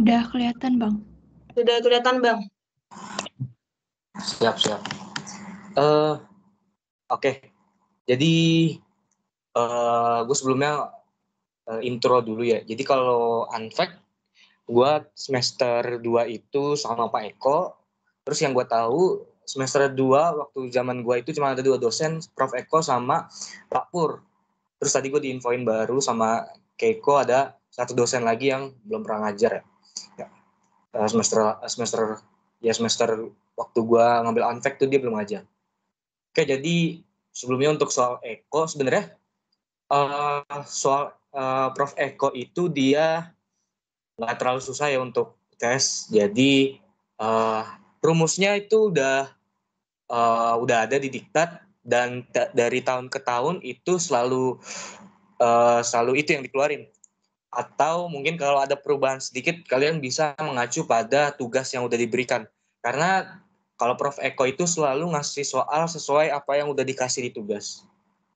Udah kelihatan, Bang. Sudah kelihatan, Bang. Siap. Oke. Jadi gue sebelumnya intro dulu ya. Jadi kalau unfact, gue semester 2 itu sama Pak Eko. Terus yang gue tahu semester 2 waktu zaman gue itu cuma ada 2 dosen, Prof. Eko sama Pak Pur. Terus tadi gue diinfoin baru sama Keiko ada 1 dosen lagi yang belum pernah ngajar ya. Semester waktu gue ngambil unfact tuh dia belum ngajar. Oke, jadi sebelumnya untuk soal Eko sebenarnya soal Prof. Eko itu dia nggak terlalu susah ya untuk tes. Jadi rumusnya itu udah ada di diktat dan dari tahun ke tahun itu selalu itu yang dikeluarin. Atau mungkin kalau ada perubahan sedikit kalian bisa mengacu pada tugas yang udah diberikan. Karena kalau Prof. Eko itu selalu ngasih soal sesuai apa yang udah dikasih di tugas.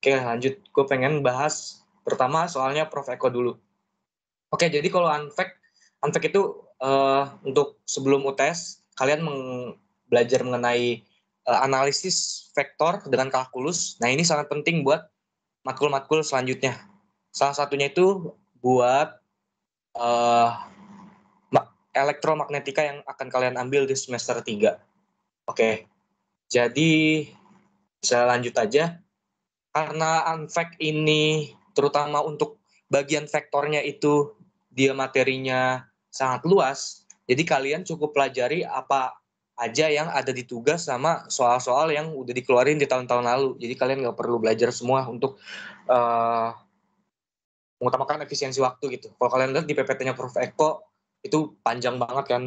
Oke, lanjut. Gue pengen bahas pertama soalnya Prof. Eko dulu. Oke, jadi kalau unfact itu untuk sebelum UTS kalian belajar mengenai analisis vektor dengan kalkulus. Nah, ini sangat penting buat matkul-matkul selanjutnya. Salah satunya itu buat elektromagnetika yang akan kalian ambil di semester 3. Oke, jadi bisa lanjut aja. Karena unfact ini terutama untuk bagian vektornya itu dia materinya sangat luas, jadi kalian cukup pelajari apa aja yang ada di tugas sama soal-soal yang udah dikeluarin di tahun-tahun lalu. Jadi kalian nggak perlu belajar semua untuk mengutamakan efisiensi waktu gitu. Kalau kalian lihat di PPT-nya Prof. Eko itu panjang banget kan.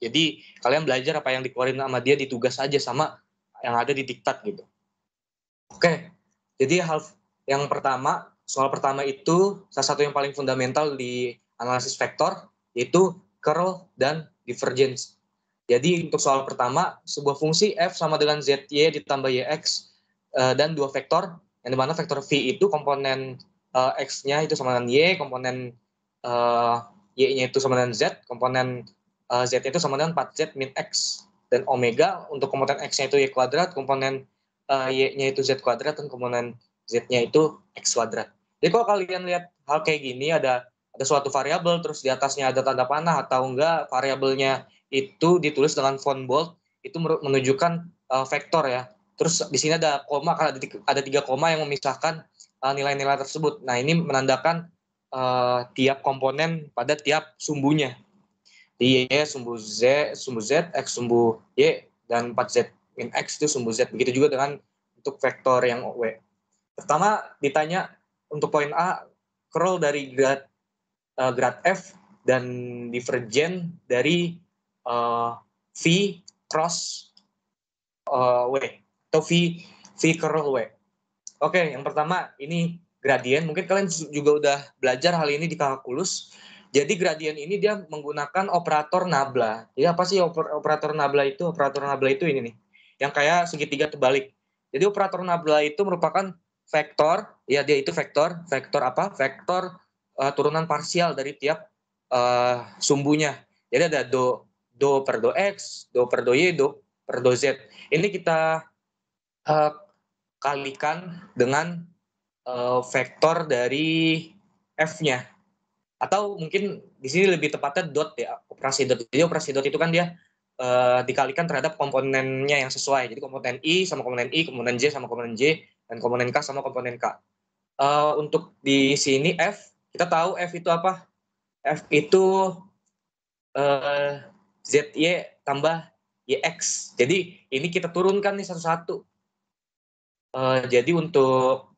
Jadi kalian belajar apa yang dikeluarin sama dia di tugas aja sama yang ada di diktat gitu. Oke, jadi yang pertama, soal pertama itu salah satu yang paling fundamental di analisis vektor yaitu curl dan divergence. Jadi untuk soal pertama, sebuah fungsi f sama dengan zy ditambah yx dan dua vektor, yang dimana vektor v itu komponen x-nya itu sama dengan y, komponen y-nya itu sama dengan z, komponen z-nya itu sama dengan 4z min x, dan omega untuk komponen x-nya itu y kuadrat, komponen y-nya itu z kuadrat, dan komponen z-nya itu x kuadrat. Jadi kalau kalian lihat hal kayak gini, ada suatu variabel terus di atasnya ada tanda panah atau enggak variabelnya itu ditulis dengan font bold, itu menunjukkan vektor ya. Terus di sini ada koma, karena ada 3 koma yang memisahkan nilai-nilai tersebut. Nah, ini menandakan tiap komponen pada tiap sumbunya. Di Y sumbu Z, X sumbu Y, dan 4Z min X itu sumbu Z. Begitu juga dengan untuk vektor yang W. Pertama ditanya untuk poin A, curl dari grad F dan divergen dari V cross W atau V curl W. Oke, yang pertama ini gradien. Mungkin kalian juga udah belajar hal ini di kalkulus. Jadi gradien ini dia menggunakan operator nabla. Jadi apa sih operator nabla itu? Operator nabla itu ini nih, yang kayak segitiga terbalik. Jadi operator nabla itu merupakan vektor, ya dia itu vektor apa? Vektor turunan parsial dari tiap sumbunya. Jadi ada do per do x, do per do y, do per do z. Ini kita kalikan dengan vektor dari f-nya. Atau mungkin di sini lebih tepatnya dot ya, operasi dot. Jadi operasi dot itu kan dia dikalikan terhadap komponennya yang sesuai. Jadi komponen I sama komponen I, komponen J sama komponen J, dan komponen K sama komponen K. Untuk di sini F, kita tahu F itu apa? F itu ZY tambah YX. Jadi ini kita turunkan nih satu-satu. Jadi untuk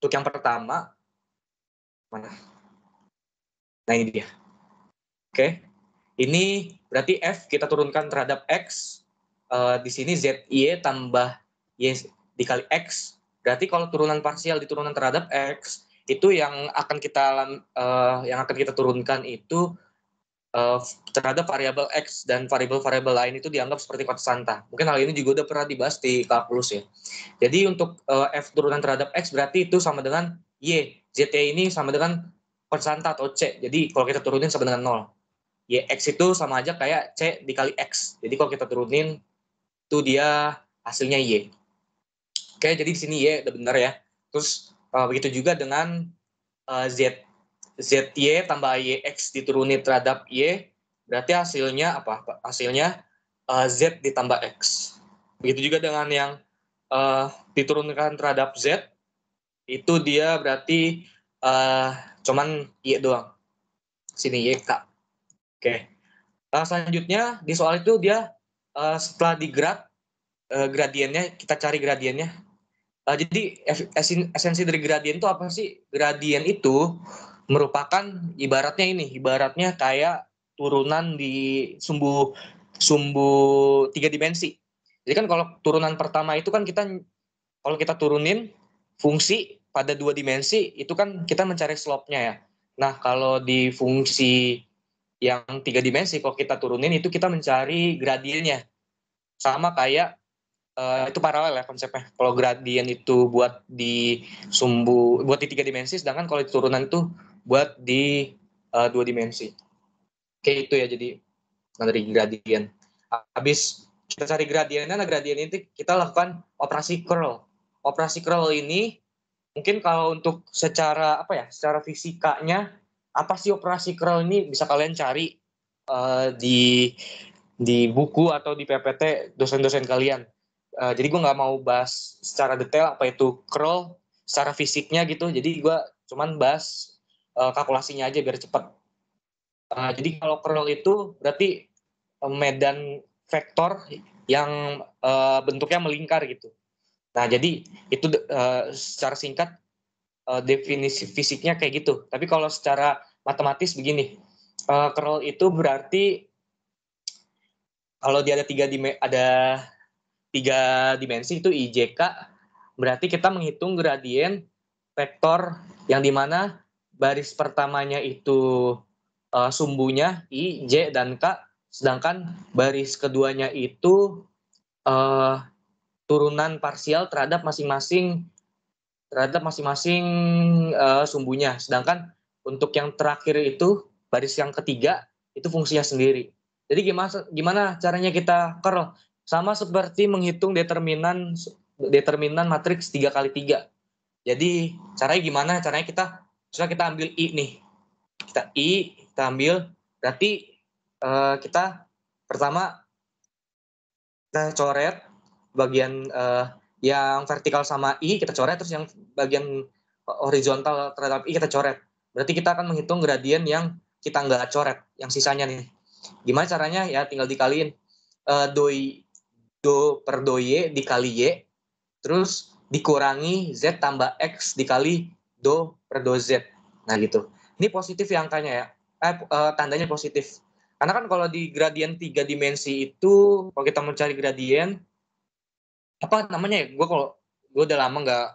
yang pertama, mana? Nah ini dia. Oke, ini berarti F kita turunkan terhadap X. Di sini ZY tambah Y dikali X. Berarti kalau turunan parsial di turunan terhadap X, itu yang akan kita turunkan itu terhadap variabel X, dan variabel-variabel lain itu dianggap seperti konstanta. Mungkin hal ini juga udah pernah dibahas di kalkulus ya. Jadi untuk F turunan terhadap X berarti itu sama dengan Y. ZY ini sama dengan konstanta atau C. Jadi kalau kita turunin sama dengan 0. YX itu sama aja kayak C dikali X. Jadi kalau kita turunin, itu dia hasilnya Y. Oke, jadi di sini Y udah benar ya. Terus begitu juga dengan Z. ZY tambah YX diturunin terhadap Y, berarti hasilnya apa? Hasilnya Z ditambah X. Begitu juga dengan yang diturunkan terhadap Z, itu dia berarti cuman Y doang. Sini YK. Oke. Selanjutnya di soal itu dia setelah gradiennya, kita cari gradiennya. Jadi esensi dari gradien itu apa sih? Gradien itu merupakan ibaratnya kayak turunan di sumbu 3 dimensi. Jadi kan kalau turunan pertama itu kan kalau kita turunin fungsi pada 2 dimensi itu kan kita mencari slope-nya ya. Nah, kalau di fungsi yang 3 dimensi kalau kita turunin itu kita mencari gradiennya. Sama kayak itu paralel ya konsepnya. Kalau gradien itu buat di 3 dimensi, sedangkan kalau di turunan itu buat di 2 dimensi. Kayak itu ya, jadi dari gradien. Habis kita cari gradiennya, nah gradien itu kita lakukan operasi curl. Operasi curl ini mungkin kalau untuk secara fisikanya, apa sih operasi curl ini bisa kalian cari di buku atau di PPT dosen-dosen kalian. Jadi gue nggak mau bahas secara detail apa itu curl secara fisiknya gitu. Jadi gue cuman bahas kalkulasinya aja biar cepat. Jadi kalau curl itu berarti medan vektor yang bentuknya melingkar gitu. Nah jadi itu secara singkat definisi fisiknya kayak gitu. Tapi kalau secara matematis begini, curl itu berarti kalau dia ada tiga dimensi itu IJK, berarti kita menghitung gradien vektor yang dimana baris pertamanya itu sumbunya I, J, dan K, sedangkan baris keduanya itu turunan parsial terhadap masing-masing sumbunya. Sedangkan untuk yang terakhir itu baris yang ketiga itu fungsinya sendiri. Jadi gimana caranya kita curl? Sama seperti menghitung determinan matriks 3x3. Jadi caranya gimana? Caranya misalnya kita ambil I nih. Kita ambil, berarti kita pertama kita coret bagian yang vertikal sama I kita coret, terus yang bagian horizontal terhadap I kita coret. Berarti kita akan menghitung gradien yang kita nggak coret, yang sisanya nih. Gimana caranya? Ya tinggal dikaliin do per do Y dikali Y, terus dikurangi Z tambah X dikali do per do Z. Nah gitu. Ini positif ya angkanya ya. Tandanya positif. Karena kan kalau di gradien 3 dimensi itu, kalau kita mencari gradien, apa namanya ya? Gue udah lama nggak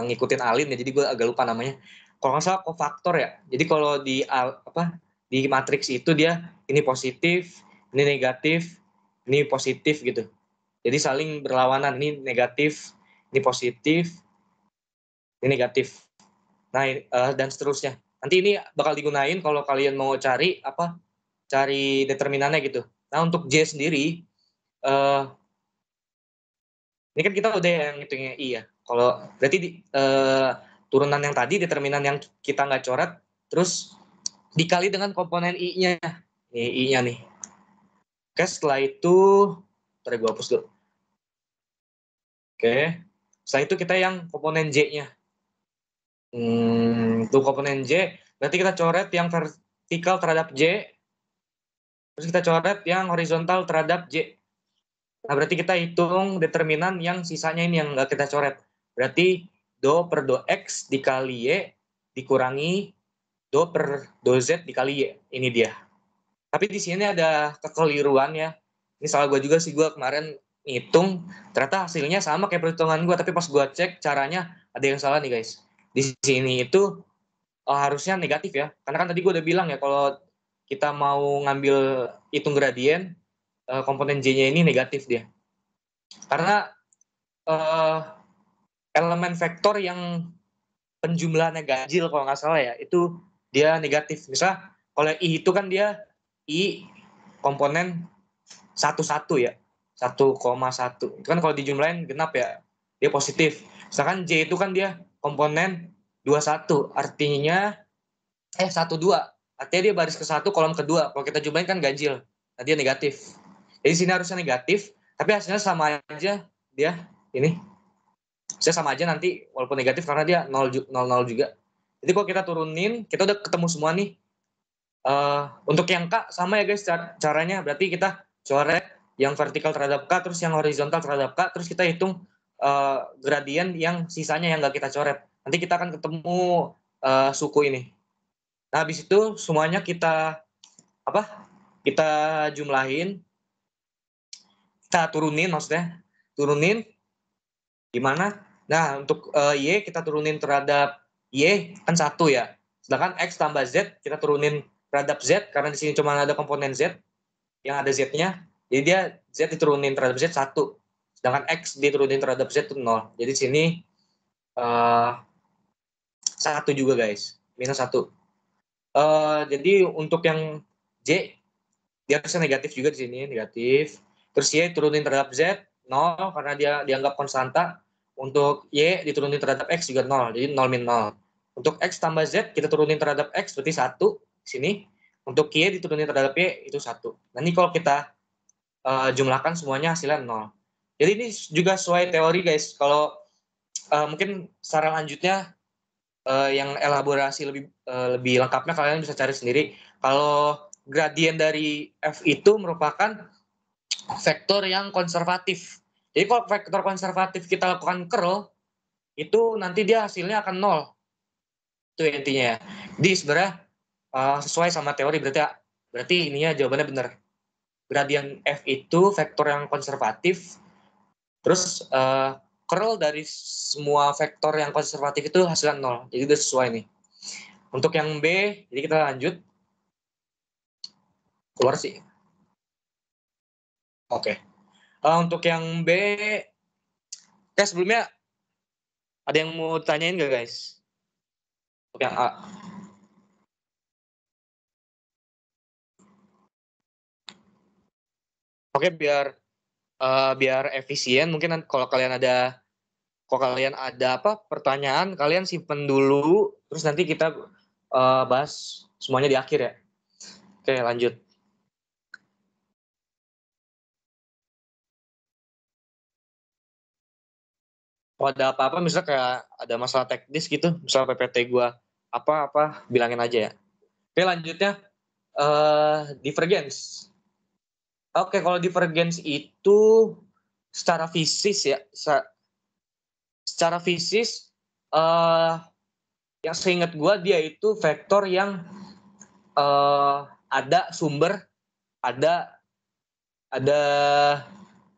ngikutin Alin ya, jadi gue agak lupa namanya. Kalau nggak salah kofaktor ya. Jadi kalau di matriks itu dia ini positif, ini negatif, ini positif gitu. Jadi saling berlawanan, ini negatif, ini positif, ini negatif. Nah, dan seterusnya. Nanti ini bakal digunain kalau kalian mau cari determinannya gitu. Nah, untuk J sendiri, ini kan kita udah yang hitungnya I ya. Kalau berarti turunan yang tadi, determinan yang kita nggak coret, terus dikali dengan komponen I-nya. Nih, I-nya nih. Oke, setelah itu, ntar gue hapus dulu. Oke, setelah itu kita yang komponen J-nya. Untuk komponen J, berarti kita coret yang vertikal terhadap J, terus kita coret yang horizontal terhadap J. Nah, berarti kita hitung determinan yang sisanya ini yang nggak kita coret. Berarti do per do X dikali Y dikurangi do per do Z dikali Y. Ini dia. Tapi di sini ada kekeliruan ya. Ini salah gue juga sih, gue kemarin ngitung. Ternyata hasilnya sama kayak perhitungan gue. Tapi pas gue cek caranya ada yang salah nih guys. Di sini itu harusnya negatif ya. Karena kan tadi gue udah bilang ya kalau kita mau ngambil hitung gradien, komponen J-nya ini negatif dia. Karena elemen vektor yang penjumlahannya ganjil kalau nggak salah ya, itu dia negatif. Misal kalau I itu kan dia I komponen 1,1 ya, 1,1. Itu kan kalau dijumlahin genap ya, dia positif. Misalkan J itu kan dia komponen 21, artinya 1,2. Artinya dia baris ke-1 kolom kedua. Kalau kita jumlahin kan ganjil. Nah, dia negatif. Jadi sini harusnya negatif, tapi hasilnya sama aja dia ini. Saya sama aja nanti walaupun negatif karena dia 0 juga. Jadi kalau kita turunin, kita udah ketemu semua nih. Untuk yang K sama ya guys caranya. Berarti kita coret yang vertikal terhadap K, terus yang horizontal terhadap K, terus kita hitung gradien yang sisanya yang nggak kita coret. Nanti kita akan ketemu suku ini. Nah, habis itu semuanya kita jumlahin, kita turunin maksudnya. Turunin gimana? Nah, untuk Y kita turunin terhadap Y kan 1 ya. Sedangkan X tambah Z kita turunin terhadap Z karena di sini cuma ada komponen Z yang ada Z-nya. Jadi dia Z diturunin terhadap Z 1. Sedangkan X diturunin terhadap Z itu 0. Jadi di sini 1 juga guys. Minus 1. Jadi untuk yang J dia harusnya negatif juga di sini, negatif. Terus Y turunin terhadap Z 0 karena dia dianggap konstanta. Untuk Y diturunin terhadap X juga 0, jadi 0 min 0. Untuk X tambah Z kita turunin terhadap X berarti 1 di sini. Untuk Y diturunin terhadap Y itu 1. Nah, ini kalau kita jumlahkan semuanya hasilnya 0. Jadi ini juga sesuai teori guys. Kalau mungkin secara lanjutnya yang elaborasi lebih lengkapnya kalian bisa cari sendiri. Kalau gradien dari F itu merupakan vektor yang konservatif. Jadi kalau vektor konservatif kita lakukan curl, itu nanti dia hasilnya akan 0. Itu intinya ya. Jadi sebenarnya sesuai sama teori, berarti ininya jawabannya benar. Gradien F itu vektor yang konservatif, terus curl dari semua vektor yang konservatif itu hasilnya 0. Jadi udah sesuai nih. Untuk yang B, jadi kita lanjut. Keluar sih. Oke. Untuk yang B, sebelumnya ada yang mau tanyain nggak guys? Untuk yang A. Oke, biar efisien, mungkin kalau kalian ada pertanyaan, kalian simpen dulu, terus nanti kita bahas semuanya di akhir ya. Oke, lanjut. Kalau ada apa-apa, misalnya kayak ada masalah teknis gitu, misalnya PPT gue apa-apa, bilangin aja ya. Oke, lanjutnya divergence. Oke, kalau divergence itu secara fisis ya, secara fisis yang seingat gue dia itu vektor yang ada sumber, ada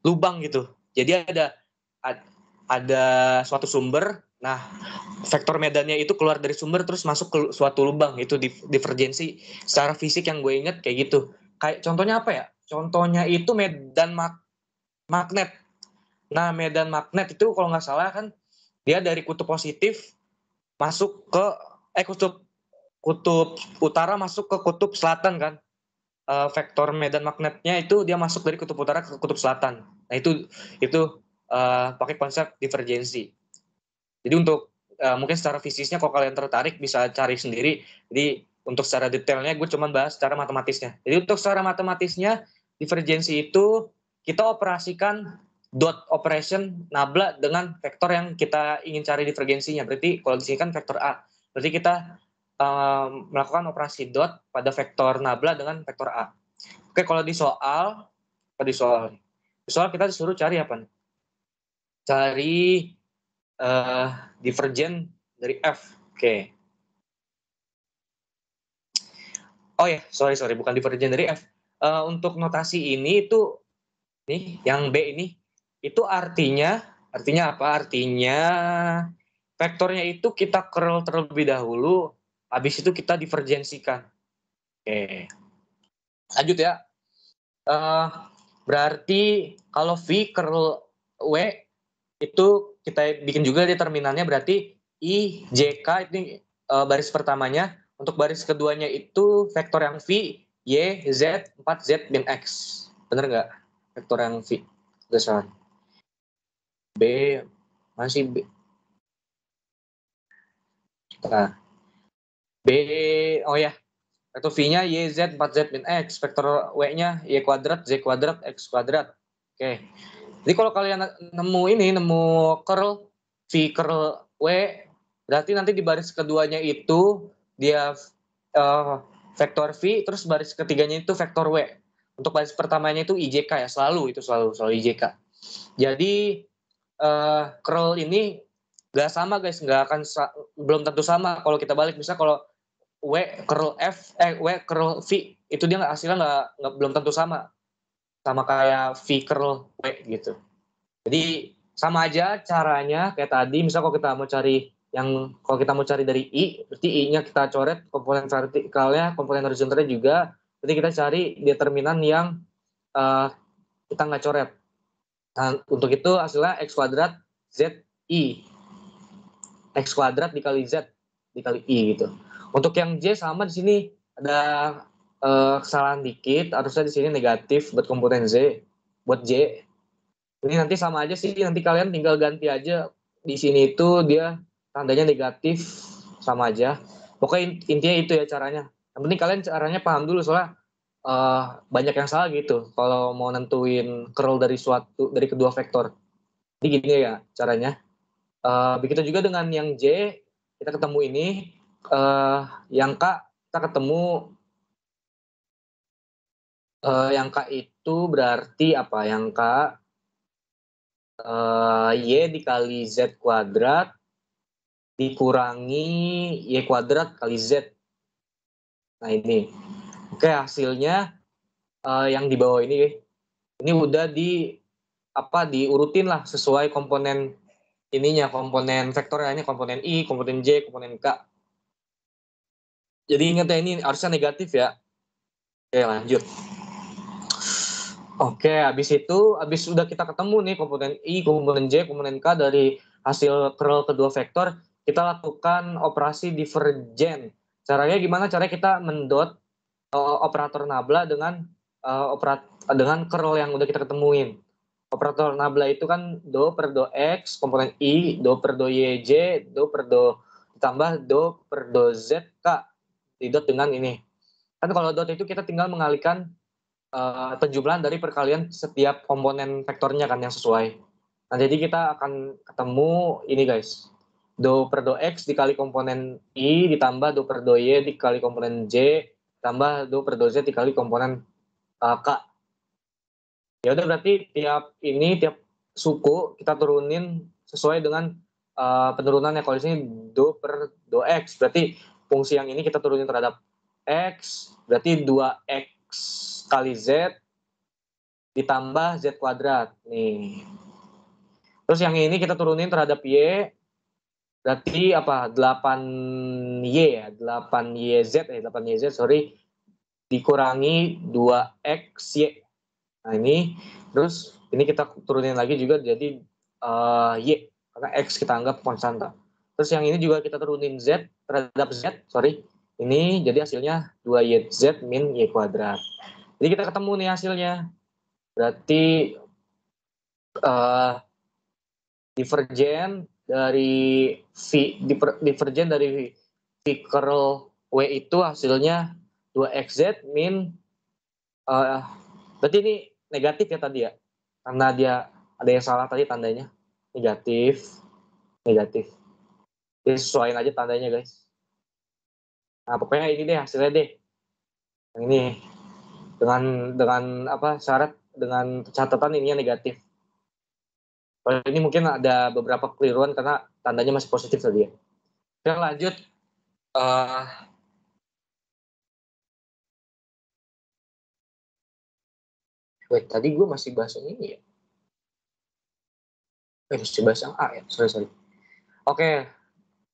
lubang gitu. Jadi ada suatu sumber, nah vektor medannya itu keluar dari sumber terus masuk ke suatu lubang, itu divergensi secara fisik yang gue inget kayak gitu. Kayak contohnya apa ya? Contohnya itu medan magnet. Nah, medan magnet itu kalau nggak salah kan dia dari kutub positif masuk ke kutub utara masuk ke kutub selatan kan. Vektor medan magnetnya itu dia masuk dari kutub utara ke kutub selatan. Nah, itu pakai konsep divergensi. Jadi untuk mungkin secara fisisnya kalau kalian tertarik bisa cari sendiri. Jadi untuk secara detailnya gue cuma bahas secara matematisnya. Jadi untuk secara matematisnya divergensi itu kita operasikan dot operation nabla dengan vektor yang kita ingin cari divergensinya. Berarti kalau di sini kan vektor A. Berarti kita melakukan operasi dot pada vektor nabla dengan vektor A. Oke, kalau di soal kita disuruh cari apa nih? Cari divergen dari F. Oke. Oh ya, sorry, bukan divergen dari F. Untuk notasi ini itu nih, yang B ini itu artinya apa? Artinya vektornya itu kita curl terlebih dahulu, habis itu kita divergensikan. Oke. Lanjut ya. Berarti kalau V curl W itu kita bikin juga determinannya, berarti I, J, K ini baris pertamanya. Untuk baris keduanya itu vektor yang V, Y, Z, 4Z, min X. Bener nggak? Vektor yang V. Udah B, masih B. Nah, B, oh ya, vektor V-nya Y, Z, 4Z, min X. Vektor W-nya Y kuadrat, Z kuadrat, X kuadrat. Oke. Jadi kalau kalian nemu curl V curl W, berarti nanti di baris keduanya itu dia vektor V, terus baris ketiganya itu vektor W. Untuk baris pertamanya itu IJK ya, selalu IJK. Jadi curl ini nggak sama guys, belum tentu sama kalau kita balik. Misal kalau W curl curl V itu dia hasilnya belum tentu sama kayak V curl W gitu. Jadi sama aja caranya kayak tadi. Misal kalau kita mau cari dari I, berarti I-nya kita coret komponen vertikalnya, komponen horizontalnya juga. Berarti kita cari determinan yang kita nggak coret. Nah, untuk itu hasilnya X kuadrat Z I. X kuadrat dikali Z dikali I gitu. Untuk yang J sama di sini ada kesalahan dikit, harusnya di sini negatif buat komponen Z, buat J. Ini nanti sama aja sih, nanti kalian tinggal ganti aja di sini itu dia tandanya negatif, sama aja. Pokoknya intinya itu ya caranya. Yang penting kalian caranya paham dulu soalnya banyak yang salah gitu kalau mau nentuin curl dari kedua vektor. Jadi gini ya caranya. Begitu juga dengan yang J, kita ketemu ini, yang K kita ketemu yang K itu berarti apa? Yang K Y dikali Z kuadrat dikurangi Y kuadrat kali Z. Nah ini. Oke, hasilnya yang di bawah ini udah diurutin lah sesuai komponen komponen vektornya. Ini komponen I, komponen J, komponen K. Jadi ingat ya, ini harusnya negatif ya. Oke, lanjut. Oke, habis sudah kita ketemu nih komponen I, komponen J, komponen K dari hasil curl kedua vektor, kita lakukan operasi divergen. Caranya gimana? Caranya kita mendot operator nabla dengan curl yang udah kita ketemuin. Operator nabla itu kan do per do X, komponen I, do per do Y, J, do per do ditambah do per do Z, K. Didot dengan ini. Kan kalau dot itu kita tinggal mengalihkan penjumlahan dari perkalian setiap komponen vektornya kan yang sesuai. Nah, jadi kita akan ketemu ini guys. Do per do X dikali komponen I ditambah do per do Y dikali komponen J tambah do per do Z dikali komponen K. Ya udah berarti tiap suku kita turunin sesuai dengan penurunannya. Kalau di sini do per do X, berarti fungsi yang ini kita turunin terhadap X, berarti 2X kali Z ditambah Z kuadrat. Nih. Terus yang ini kita turunin terhadap Y, berarti apa? 8Y ya, 8YZ, sorry, dikurangi 2XY. Nah ini, terus ini kita turunin lagi juga jadi Y, karena X kita anggap konstanta. Terus yang ini juga kita turunin Z terhadap Z, sorry. Ini jadi hasilnya 2YZ min Y kuadrat. Jadi kita ketemu nih hasilnya. Berarti divergen dari V curl W itu hasilnya 2XZ min berarti ini negatif ya tadi ya, karena dia ada yang salah tadi tandanya negatif. Jadi sesuaiin aja tandanya guys. Nah pokoknya ini deh hasilnya deh, yang ini dengan syarat dengan catatan ininya negatif. Kalau ini mungkin ada beberapa keliruan karena tandanya masih positif tadi ya. Oke lanjut. Wait, tadi gue masih bahas yang ini ya. Masih bahas yang A ya. Sorry. Oke,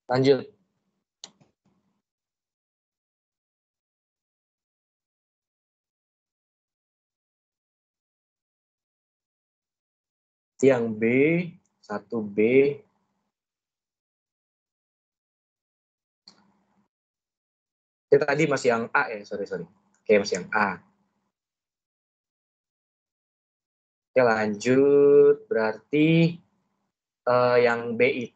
lanjut. Yang B, 1B, Itu tadi masih yang A ya, sorry. Oke, masih yang A. Oke, lanjut. Berarti yang B itu.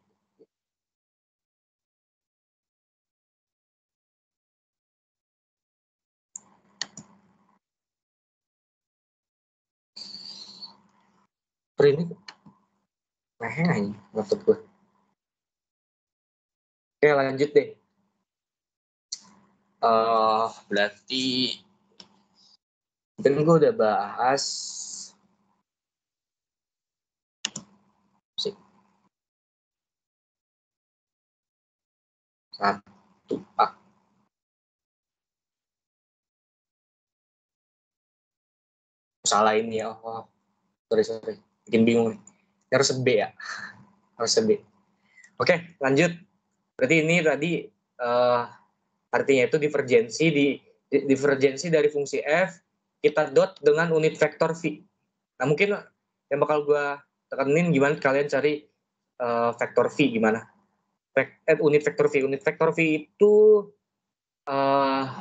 Ini ngeheng aja laptop gue. Oke, lanjut deh. Berarti kan gue udah bahas satu A. Salah ini ya. Oh, sorry. Bikin bingung nih. Harus B ya. Harus B. Oke, lanjut. Berarti ini tadi artinya itu divergensi dari fungsi f kita dot dengan unit vektor v. Nah, mungkin yang bakal gue tekenin gimana kalian cari vektor v gimana. Unit vektor v. Unit vektor v itu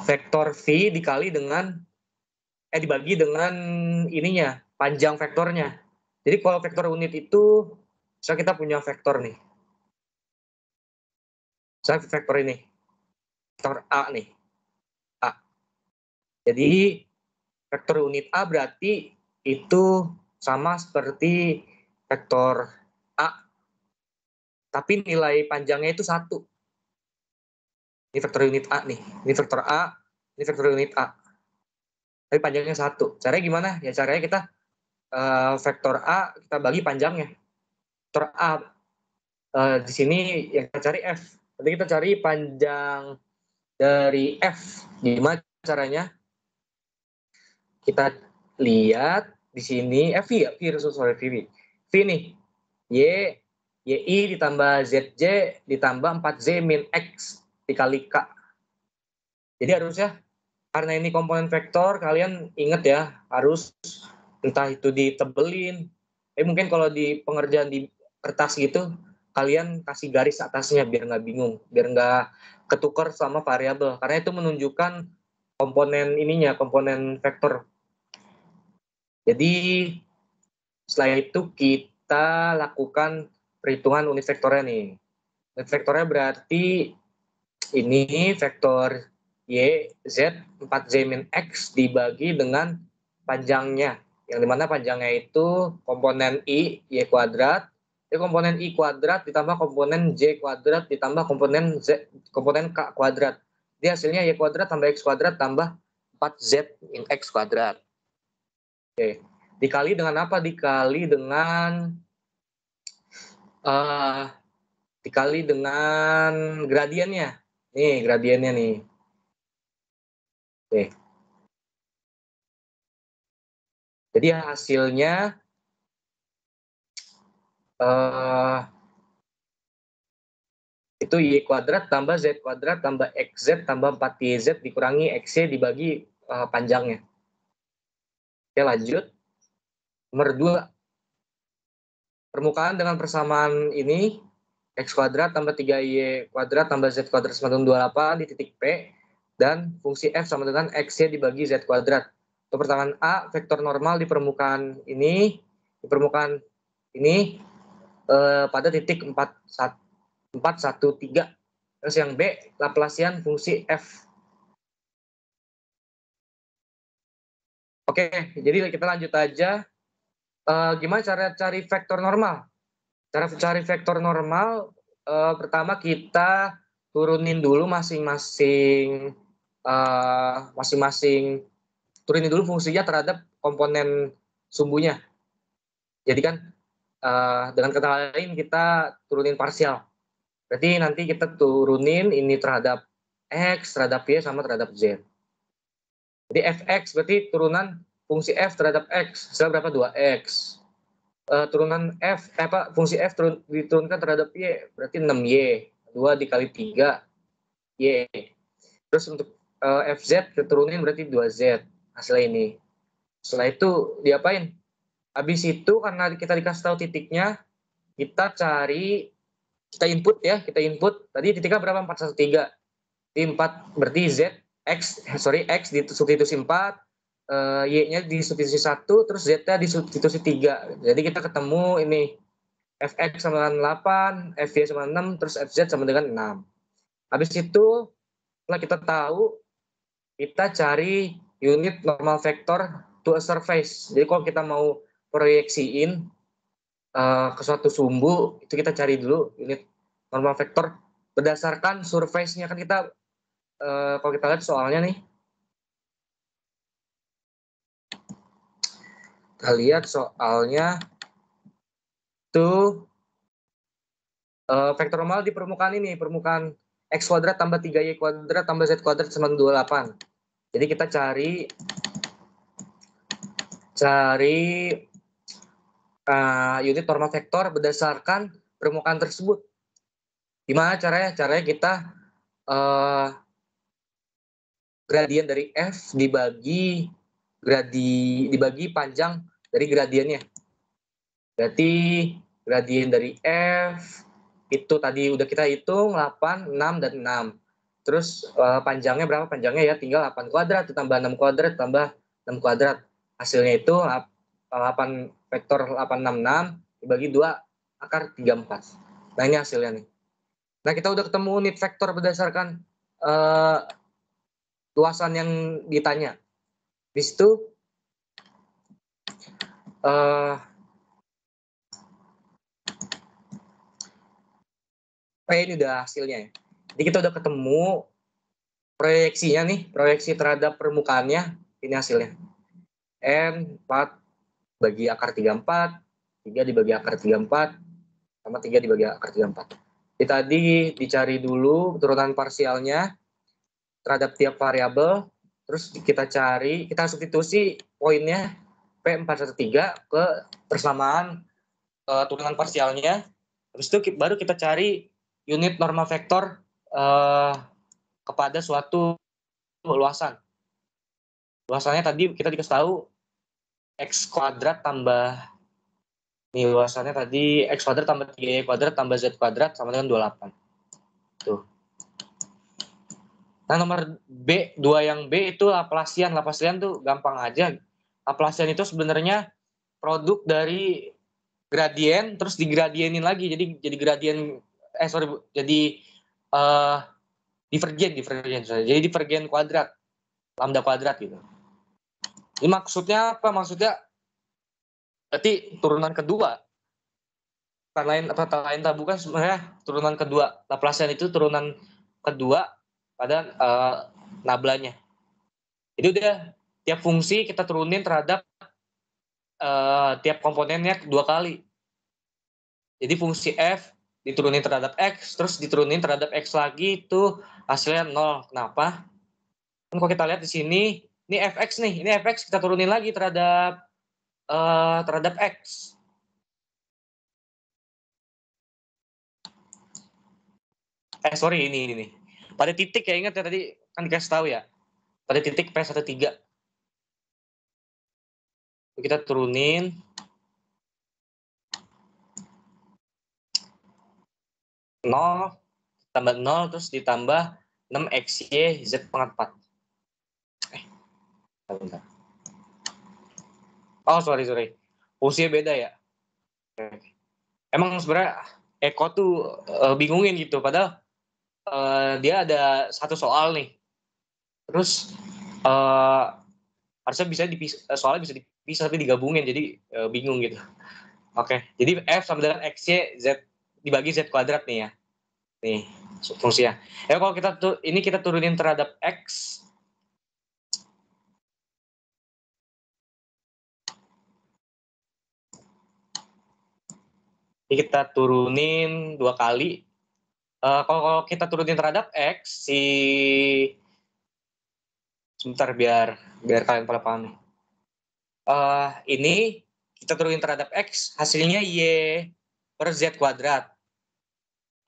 vektor v dibagi dengan ininya, panjang vektornya. Jadi kalau vektor unit itu, misalnya kita punya vektor nih. Misalnya vektor ini. Vektor A nih. A. Jadi vektor unit A berarti itu sama seperti vektor A. Tapi nilai panjangnya itu 1. Ini vektor unit A nih. Ini vektor A, ini vektor unit A. Tapi panjangnya 1. Caranya gimana? Ya caranya kita vektor A kita bagi panjangnya. Vektor A di sini yang kita cari F. Nanti kita cari panjang dari F. Gimana caranya? Kita lihat di sini V nih. YI ditambah ZJ ditambah 4Z min X dikali K. Jadi harusnya karena ini komponen vektor, kalian ingat ya, harus entah itu ditebelin. Mungkin kalau di pengerjaan di kertas gitu, kalian kasih garis atasnya biar nggak bingung, biar nggak ketukar sama variabel. Karena itu menunjukkan komponen vektor. Jadi setelah itu kita lakukan perhitungan unit vektornya nih. Unit vektornya berarti ini vektor Y, Z, 4Z min X dibagi dengan panjangnya. Yang dimana panjangnya itu komponen I, Y kuadrat. Jadi komponen I kuadrat ditambah komponen J kuadrat ditambah komponen K kuadrat. Jadi hasilnya Y kuadrat tambah X kuadrat tambah 4Z min X kuadrat. Oke. Dikali dengan apa? Dikali dengan gradiennya. Nih, gradiennya nih. Oke. Jadi hasilnya itu Y kuadrat tambah Z kuadrat tambah XZ tambah 4YZ dikurangi XY dibagi panjangnya. Oke, lanjut. Nomor 2. Permukaan dengan persamaan ini X kuadrat tambah 3Y kuadrat tambah Z kuadrat sama dengan 28 di titik P dan fungsi F sama dengan XY dibagi Z kuadrat. Untuk persamaan A, vektor normal di permukaan ini pada titik 413. Terus yang B, Laplacian fungsi F. Oke, jadi kita lanjut aja. Gimana cara cari vektor normal? Cara cari vektor normal, pertama kita turunin dulu masing-masing turunin dulu fungsinya terhadap komponen sumbunya. Jadi kan dengan kata lain kita turunin parsial. Berarti nanti kita turunin ini terhadap X, terhadap Y, sama terhadap Z. Jadi Fx berarti turunan fungsi F terhadap X. Hasilnya berapa? 2X. Turunan fungsi F diturunkan terhadap Y, berarti 6Y. 2 dikali 3, Y. Terus untuk Fz diturunin berarti 2Z. Hasilnya ini. Setelah itu diapain? Habis itu karena kita dikasih tahu titiknya, kita input. Tadi titiknya berapa? 413. Di 4 berarti X disubstitusi 4, Y-nya disubstitusi 1, terus Z-nya disubstitusi 3. Jadi kita ketemu ini Fx sama dengan 8, Fy sama 6, terus Fz sama dengan 6. Habis itu setelah kita tahu, kita cari unit normal vector to a surface. Jadi kalau kita mau proyeksiin ke suatu sumbu, itu kita cari dulu unit normal vector berdasarkan surface-nya. Kan kita kalau kita lihat soalnya nih, kita lihat soalnya tuh vektor normal di permukaan ini, permukaan x kuadrat tambah 3y kuadrat tambah z kuadrat sama 28. Jadi kita cari unit normal vektor berdasarkan permukaan tersebut. Gimana caranya? Caranya kita gradien dari f dibagi panjang dari gradiennya. Berarti gradien dari f itu tadi udah kita hitung 8, 6, dan 6. Terus panjangnya berapa? Panjangnya ya tinggal 8 kuadrat ditambah 6 kuadrat tambah 6 kuadrat. Hasilnya itu 8 vektor 866 dibagi 2 akar 34. Nah ini hasilnya nih. Nah kita udah ketemu unit vektor berdasarkan luasan yang ditanya. Di situ ini udah hasilnya ya. Jadi kita udah ketemu proyeksinya nih, proyeksi terhadap permukaannya, ini hasilnya. N 4 bagi akar 34, 3 dibagi akar 34, sama 3 dibagi akar 34. Jadi tadi dicari dulu turunan parsialnya terhadap tiap variabel, terus kita substitusi poinnya P413 ke persamaan turunan parsialnya. Habis itu baru kita cari unit normal vektor kepada suatu luasan. Luasannya tadi kita dikasih tahu x kuadrat tambah nih luasannya tadi x kuadrat tambah 3y kuadrat tambah z kuadrat sama dengan 28. Tuh. Nah nomor B, 2 yang B itu Laplacian. Laplacian tuh gampang aja. Laplacian itu sebenarnya produk dari gradien terus digradienin lagi. Jadi gradien jadi divergen. Jadi divergen kuadrat, lambda kuadrat gitu. Ini maksudnya apa? Maksudnya berarti turunan kedua. Kata lain bukan sebenarnya turunan kedua. Laplacian itu turunan kedua pada nablanya. Jadi udah tiap fungsi kita turunin terhadap tiap komponennya 2 kali. Jadi fungsi f diturunin terhadap x, terus diturunin terhadap x lagi, itu hasilnya 0. Kenapa? Kan kalau kita lihat di sini, ini fx nih, ini fx kita turunin lagi terhadap x. Ini nih. Pada titik ya, ingat ya tadi kan dikasih tahu ya. Pada titik P13. Kita turunin. Nol tambah 0 terus ditambah 6xy z pangkat 4. Bentar. Oh sorry. Fungsinya beda ya. Emang sebenarnya Eko tuh bingungin gitu. Padahal dia ada satu soal nih. Terus harusnya bisa dipisah, soalnya bisa dipisah tapi digabungin, jadi bingung gitu. Oke, jadi f sama dengan xy z dibagi z kuadrat nih ya. Nih fungsinya. Kalau kita turunin terhadap x. Ini kita turunin 2 kali. Kalau kita turunin terhadap x, sebentar biar kalian pada paham nih. Ini kita turunin terhadap x, hasilnya y per z kuadrat.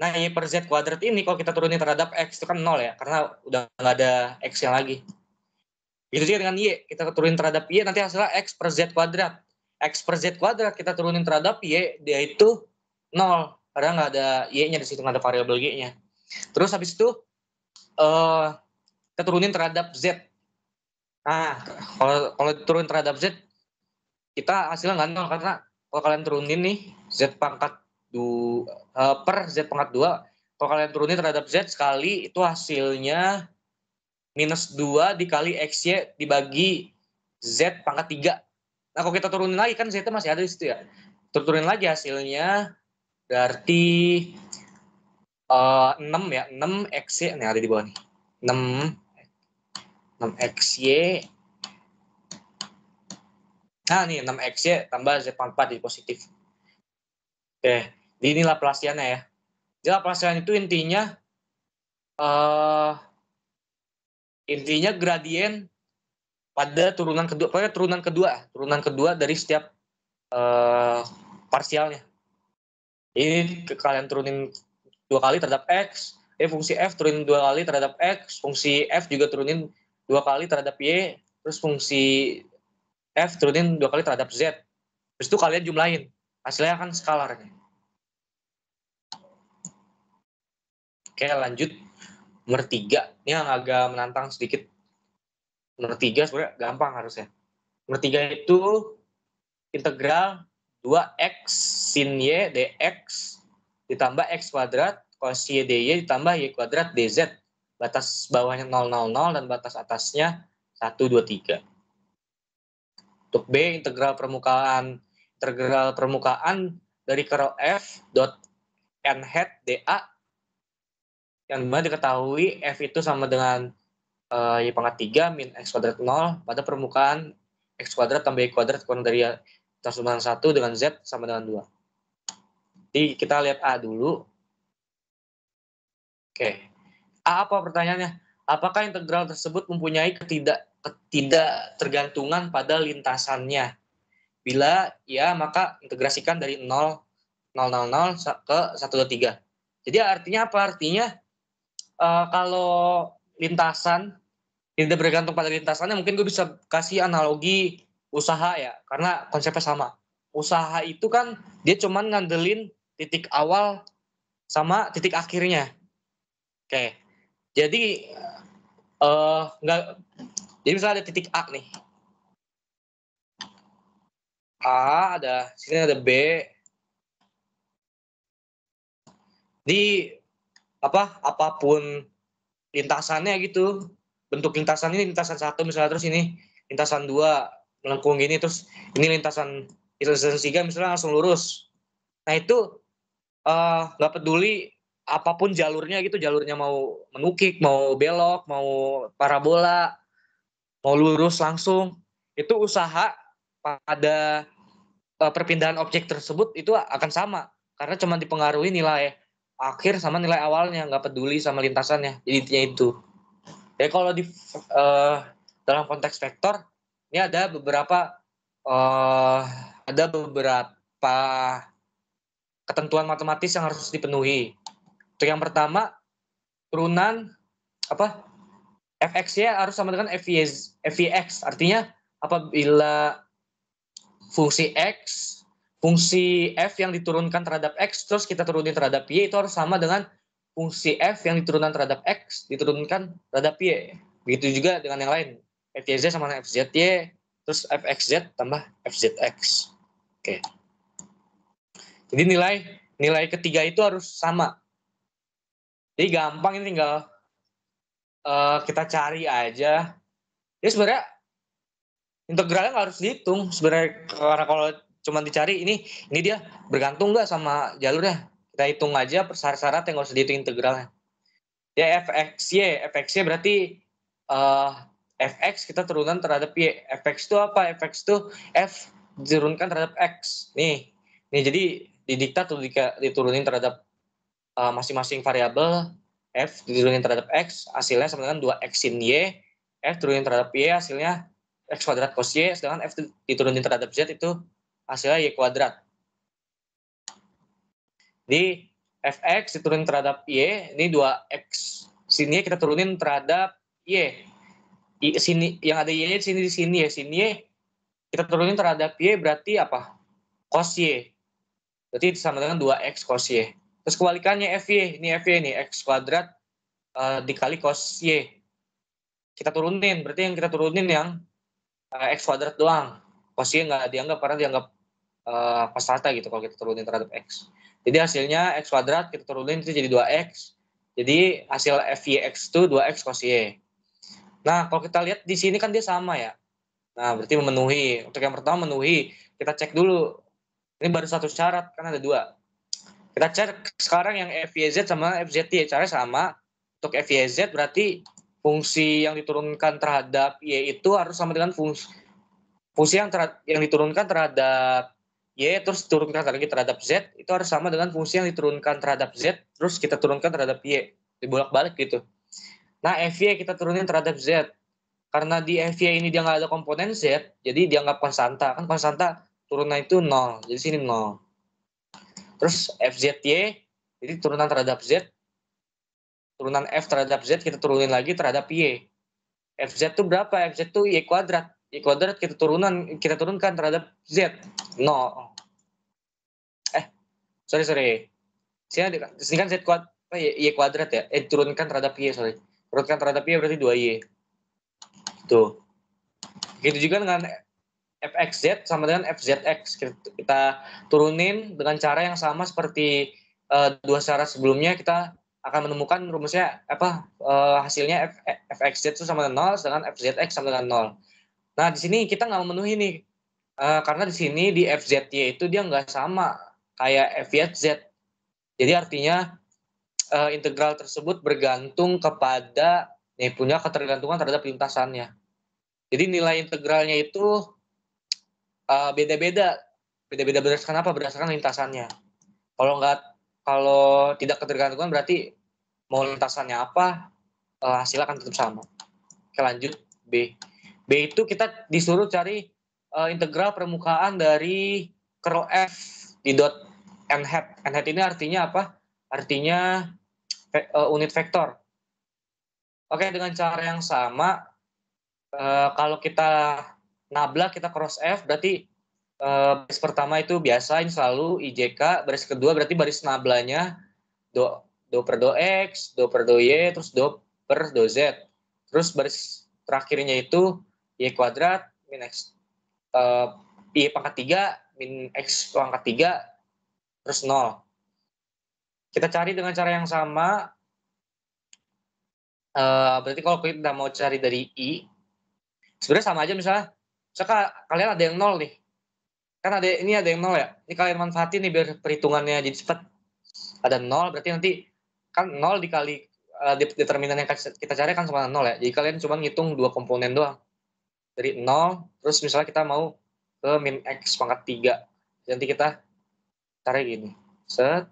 Nah, y per z kuadrat ini kalau kita turunin terhadap x itu kan 0 ya, karena udah nggak ada x-nya lagi. Itu juga dengan y, kita turunin terhadap y, nanti hasilnya x per z kuadrat. X per z kuadrat kita turunin terhadap y, dia itu 0, karena nggak ada y-nya di situ, nggak ada variabel y-nya. Terus habis itu kita turunin terhadap Z. Nah, kalau turun terhadap Z, kita hasilnya nggak nol, karena kalau kalian turunin nih Z pangkat per Z pangkat 2, kalau kalian turunin terhadap Z sekali, itu hasilnya -2 dikali XY dibagi Z pangkat 3. Nah, kalau kita turunin lagi, kan Z masih ada di situ ya. Turunin lagi hasilnya, berarti 6 ya, 6 XY, nih ada di bawah nih. 6 XY. Nah, nih 6 XY tambah Z pangkat 4 jadi positif. Oke, jadi ini Laplaciannya ya. Jadi Laplacian itu intinya gradien pada turunan kedua dari setiap parsialnya. Ini kalian turunin 2 kali terhadap X, fungsi F turunin 2 kali terhadap X, fungsi F juga turunin 2 kali terhadap Y, terus fungsi F turunin 2 kali terhadap Z. Terus itu kalian jumlahin, hasilnya akan skalar. Oke, lanjut. Nomor 3, ini yang agak menantang sedikit. Nomor 3 sebenarnya gampang harusnya. Nomor 3 itu integral 2x sin y dx ditambah x kuadrat cos y dy ditambah y kuadrat dz. Batas bawahnya 0, 0, 0 dan batas atasnya 1, 2, 3. Untuk B, integral permukaan dari curl f dot n hat dA, yang dimana diketahui f itu sama dengan y pangkat 3 min x kuadrat 0 pada permukaan x kuadrat tambah y kuadrat kurang dari transforman 1 dengan z sama dengan 2. Jadi kita lihat A dulu. Oke. A apa pertanyaannya? Apakah integral tersebut mempunyai ketidaktergantungan pada lintasannya? Bila ya, maka integrasikan dari 0, 0, 0, 0 ke 1, 2, 3. Jadi artinya apa? Artinya kalau lintasan tidak bergantung pada lintasannya, mungkin gue bisa kasih analogi usaha ya, karena konsepnya sama. Usaha itu kan dia cuman ngandelin titik awal sama titik akhirnya. Oke, jadi jadi misalnya ada titik A nih, A, sini ada B. Di apapun lintasannya gitu, bentuk lintasan ini lintasan 1 misalnya, terus ini lintasan 2 melengkung gini, terus ini lintasan 3 misalnya langsung lurus. Nah itu nggak peduli apapun jalurnya gitu, jalurnya mau menukik, mau belok, mau parabola, mau lurus langsung, itu usaha pada perpindahan objek tersebut itu akan sama, karena cuma dipengaruhi nilai akhir sama nilai awalnya, nggak peduli sama lintasannya. Jadi intinya itu. Ya kalau di dalam konteks vektor ini ada beberapa ketentuan matematis yang harus dipenuhi. Untuk yang pertama, turunan fx-nya harus sama dengan fx. Artinya apabila fungsi f yang diturunkan terhadap x terus kita turunin terhadap y, itu harus sama dengan fungsi f yang diturunkan terhadap x diturunkan terhadap y. Begitu juga dengan yang lain, fyz sama dengan fzy terus fxz tambah fzx. Oke. Jadi nilai ketiga itu harus sama. Jadi gampang, ini tinggal kita cari aja. Jadi sebenarnya integralnya nggak harus dihitung sebenarnya, karena kalau cuma dicari ini dia bergantung nggak sama jalurnya, kita hitung aja syarat-syarat yang nggak usah dihitung integralnya. Ya fxy berarti fx kita turunan terhadap y. Fx itu apa? Fx itu f diturunkan terhadap x. Nih jadi didiktat tuh diturunin terhadap masing-masing variabel. F diturunin terhadap x, hasilnya sama dengan 2x sin y. F turunin terhadap y, hasilnya x kuadrat cos y, sedangkan F diturunin terhadap Z itu hasilnya Y kuadrat. Di Fx diturunin terhadap Y, ini 2x sin Y kita turunin terhadap Y. Sini yang ada Y di sini ya, sin Y kita turunin terhadap Y berarti apa? Cos Y. Berarti sama dengan 2x cos Y. Terus kebalikannya Fy, ini Fy ini x kuadrat dikali cos Y. Kita turunin, berarti yang kita turunin yang X kuadrat doang. Cos Y nggak dianggap karena dianggap konstanta gitu kalau kita turunin terhadap X. Jadi hasilnya X kuadrat kita turunin itu jadi 2X. Jadi hasil FYX itu 2X cos Y. Nah, kalau kita lihat di sini kan dia sama ya. Nah, berarti memenuhi. Untuk yang pertama memenuhi. Kita cek dulu. Ini baru satu syarat, kan ada dua. Kita cek sekarang yang FYZ sama FZY. Caranya sama. Untuk FYZ berarti fungsi yang diturunkan terhadap Y itu harus sama dengan fungsi yang diturunkan terhadap Y terus diturunkan lagi terhadap Z itu harus sama dengan fungsi yang diturunkan terhadap Z terus kita turunkan terhadap Y. Dibolak-balik gitu. Nah, FY kita turunin terhadap Z. Karena di FY ini dia nggak ada komponen Z, jadi dianggap konstanta. Kan konstanta turunnya itu 0, jadi sini 0. Terus FZY, jadi turunan terhadap Z, turunan F terhadap Z kita turunin lagi terhadap Y. FZ itu berapa? FZ itu Y kuadrat. Y kuadrat kita turunkan terhadap Z. 0. Sorry. Sini kan Z kuadrat, Y kuadrat ya? Turunkan terhadap Y, sorry. Turunkan terhadap Y berarti 2Y. Tuh. Begitu juga dengan fxz sama dengan fzx. Kita turunin dengan cara yang sama seperti dua syarat sebelumnya. Kita akan menemukan rumusnya hasilnya fxz itu sama dengan 0 sedangkan fzx sama dengan 0. Nah, di sini kita nggak memenuhi nih. Karena di sini di fzy itu dia nggak sama kayak fyz. Jadi artinya integral tersebut bergantung kepada punya ketergantungan terhadap lintasannya. Jadi nilai integralnya itu beda-beda berdasarkan apa? Berdasarkan lintasannya. Kalau tidak ketergantungan berarti mau lintasannya apa, hasilnya akan tetap sama. Oke, lanjut B. B itu kita disuruh cari integral permukaan dari curl F di dot n hat. N hat ini artinya apa? Artinya unit vektor. Oke, dengan cara yang sama, kalau kita nabla kita cross F berarti baris pertama itu biasa ini selalu IJK, baris kedua berarti baris nablanya do per do X, do per do Y, terus do per do Z. Terus baris terakhirnya itu Y kuadrat min X Y pangkat 3 min X pangkat 3 terus 0. Kita cari dengan cara yang sama. Berarti kalau kita mau cari dari I, sebenarnya sama aja misalnya kalian ada yang 0 nih. Kan ada yang 0 ya. Ini kalian manfaatin nih biar perhitungannya jadi cepat. Ada 0 berarti nanti kan 0 dikali determinan yang kita cari kan sama 0 ya. Jadi kalian cuma ngitung dua komponen doang. Dari 0 terus misalnya kita mau ke min X pangkat 3. Nanti kita cari gini. Set.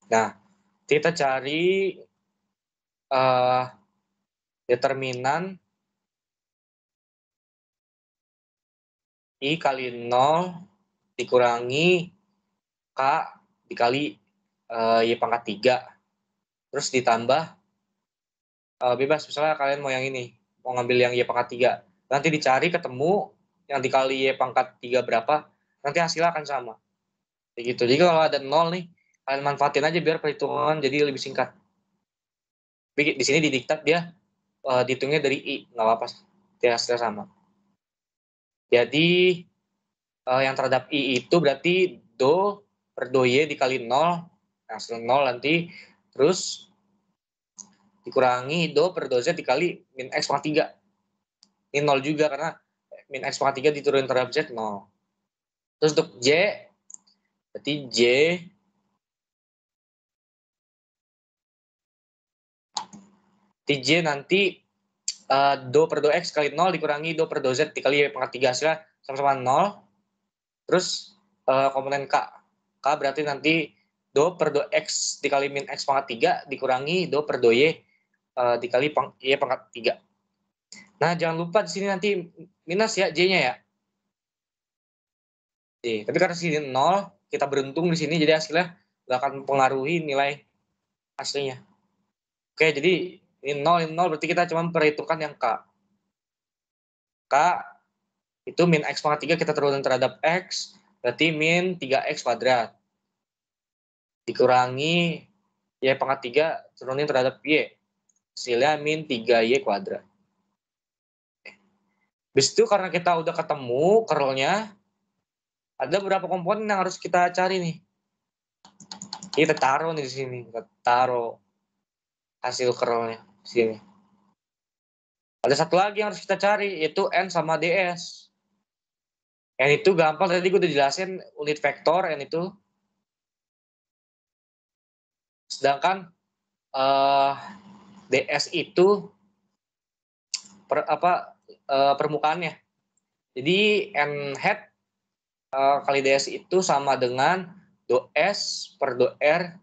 Nah, kita cari determinan I kali 0 dikurangi K dikali Y pangkat 3. Terus ditambah bebas, misalnya kalian mau yang ini, mau ngambil yang Y pangkat 3. Nanti dicari ketemu yang dikali Y pangkat 3 berapa, nanti hasilnya akan sama. Begitu. Jadi kalau ada 0 nih, kalian manfaatin aja biar perhitungan jadi lebih singkat. Di sini di diktat dia dihitungnya dari I, nggak apa-apa. Dia hasilnya sama. Jadi yang terhadap I itu berarti do per do Y dikali 0, hasil 0 nanti, terus dikurangi do per do Z dikali min X pangkat 3. Ini 0 juga karena min X pangkat 3 diturunin terhadap Z 0. Terus untuk J, berarti J nanti do per do X kali 0 dikurangi do per do Z dikali Y pangkat 3, hasilnya sama-sama 0. Terus komponen K. K berarti nanti do per do X dikali min X pangkat 3 dikurangi do per do Y dikali Y pangkat 3. Nah, jangan lupa di sini nanti minus ya J-nya ya. Tapi karena sini 0, kita beruntung di sini jadi hasilnya nggak akan mempengaruhi nilai aslinya. Oke, jadi ini 0 berarti kita cuma perhitungkan yang K. K itu min X pangkat 3 kita turunin terhadap X, berarti min 3x kuadrat. Dikurangi y pangkat 3 turunin terhadap y. Hasilnya min 3y kuadrat. Habis itu karena kita udah ketemu curlnya, ada beberapa komponen yang harus kita cari nih. Kita taruh nih di sini, kita taruh hasil curlnya di sini. Ada satu lagi yang harus kita cari, yaitu n sama ds. N itu gampang, tadi gue udah jelasin unit vektor n itu. Sedangkan ds itu permukaannya. Jadi n hat kali ds itu sama dengan do s per do r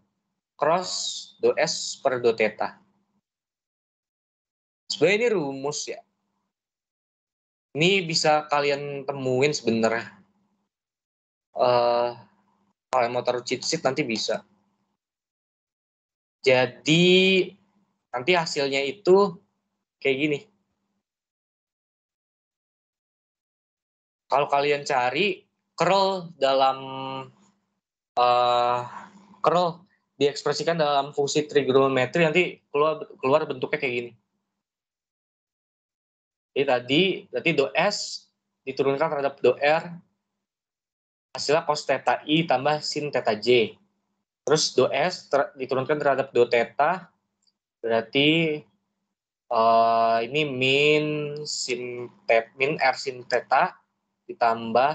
cross do s per do theta. Sebenarnya ini rumus ya. Ini bisa kalian temuin sebenarnya. Kalau mau taruh cheat sheet nanti bisa. Jadi nanti hasilnya itu kayak gini. Kalau kalian cari curl dalam curl diekspresikan dalam fungsi trigonometri, nanti keluar bentuknya kayak gini. Jadi berarti do S diturunkan terhadap do R, hasilnya cos theta I tambah sin theta J. Terus do S diturunkan terhadap do theta, berarti ini min R sin theta ditambah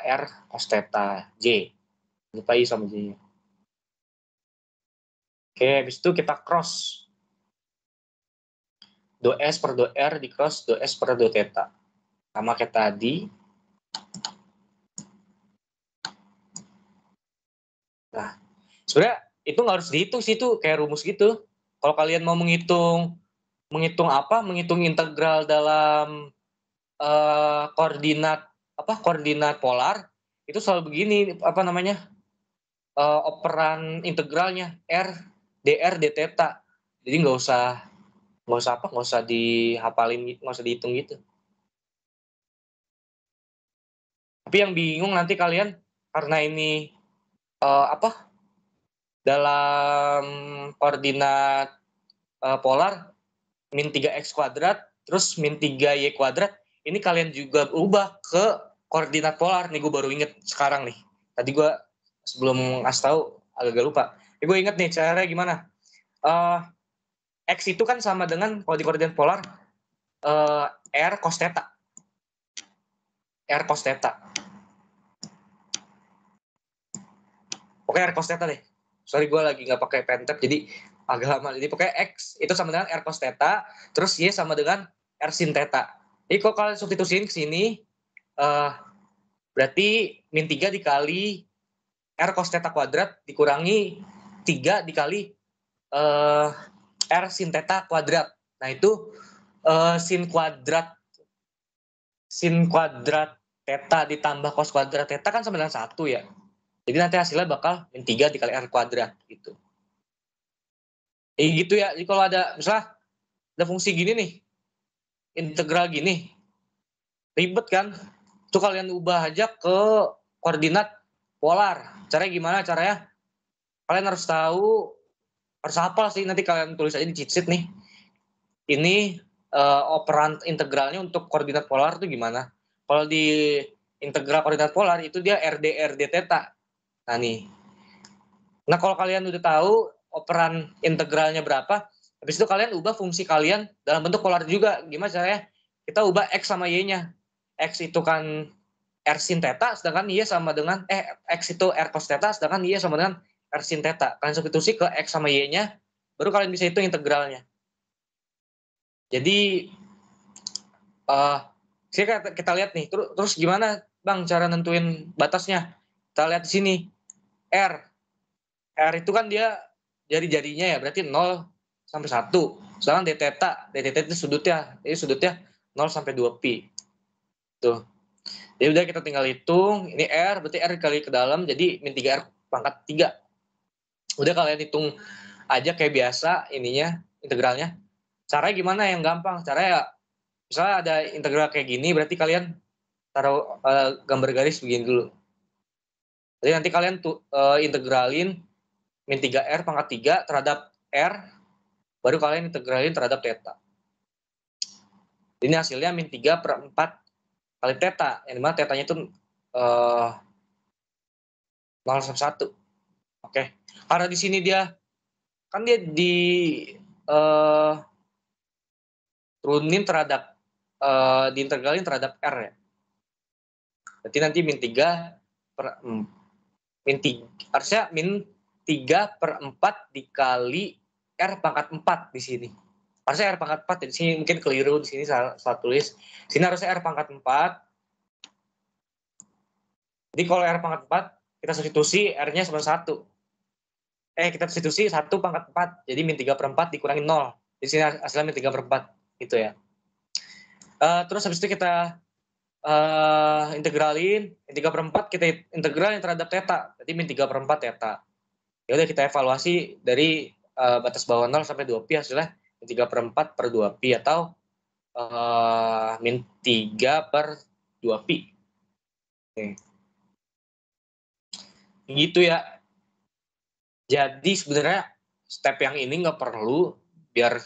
R cos theta J. Lupa I sama J-nya. Oke, habis itu kita cross. Do S per do R di cross do S per do theta. Sama kayak tadi. Nah, sebenarnya itu nggak harus dihitung sih, itu kayak rumus gitu. Kalau kalian mau menghitung apa? Menghitung integral dalam koordinat polar, itu selalu begini, operan integralnya R dr d theta. Jadi nggak usah dihafalin, nggak usah dihitung gitu. Tapi yang bingung nanti kalian karena ini dalam koordinat polar min 3x kuadrat terus min 3y kuadrat, ini kalian juga ubah ke koordinat polar nih. Gue baru inget sekarang nih, tadi gue sebelum ngasih tahu agak lupa. Gue inget nih caranya gimana. X itu kan sama dengan, kalau di koordinat polar, R cos theta. Oke, R cos theta deh. Sorry, gue lagi nggak pakai pentap, jadi agak lama. Jadi pokoknya X itu sama dengan R cos theta, terus Y sama dengan R sin theta. Jadi kalau kalian substitusiin ke sini, berarti min 3 dikali R cos theta kuadrat dikurangi 3 dikali R sin theta kuadrat. Nah itu sin kuadrat theta ditambah cos kuadrat theta kan sama dengan 1 ya. Jadi nanti hasilnya bakal min 3 dikali R kuadrat gitu. Gitu ya. Jadi kalau ada misalnya ada fungsi gini nih, integral gini, ribet kan? Itu kalian ubah aja ke koordinat polar. Caranya gimana? Caranya kalian harus tahu, harus hafal sih, nanti kalian tulis aja di cheat sheet nih. Ini operan integralnya untuk koordinat polar itu gimana? Kalau di integral koordinat polar itu dia RD theta. Nah nih. Nah kalau kalian udah tahu operan integralnya berapa, habis itu kalian ubah fungsi kalian dalam bentuk polar juga. Gimana caranya? Kita ubah X sama Y-nya. X itu kan R sin theta, sedangkan Y sama dengan, X itu R cos theta, sedangkan Y sama dengan R sin theta. Kalian substitusi ke X sama Y-nya, baru kalian bisa hitung integralnya. Jadi, kita lihat nih, terus gimana Bang cara nentuin batasnya? Kita lihat di sini, R itu kan dia jari-jarinya ya, berarti 0 sampai 1. Sedangkan d theta itu sudutnya 0 sampai 2 pi. Tuh. Jadi udah kita tinggal hitung, ini R, berarti R dikali ke dalam, jadi min 3R pangkat 3. Udah kalian hitung aja kayak biasa ininya, integralnya. Caranya gimana yang gampang? Caranya ya, misalnya ada integral kayak gini, berarti kalian taruh gambar garis begini dulu. Jadi nanti kalian integralin min 3R pangkat 3 terhadap R, baru kalian integralin terhadap theta. Ini hasilnya min 3 per 4 kali theta, yang dimana tetanya itu 0,1. Oke. Karena di sini dia kan dia turunin terhadap diintegralin terhadap R ya. Berarti nanti min 3 per min 3, harusnya min 3 per 4 dikali R pangkat 4 di sini. Harusnya R pangkat 4 di sini mungkin keliru di sini salah tulis. Sini harusnya R pangkat 4. Jadi kalau R pangkat 4 kita substitusi R-nya sama 1. Kita substitusi 1 pangkat 4. Jadi min 3 per 4 dikurangi 0. Di sini hasilnya min 3 per 4 gitu ya. Terus habis itu kita integralin min 3 per 4 kita integralin terhadap theta. Jadi min 3 per 4 theta. Ya udah kita evaluasi dari batas bawah 0 sampai 2pi hasilnya min 3 per 4 per 2pi atau min 3 per 2pi. Oke. Gitu ya. Jadi sebenarnya step yang ini nggak perlu, biar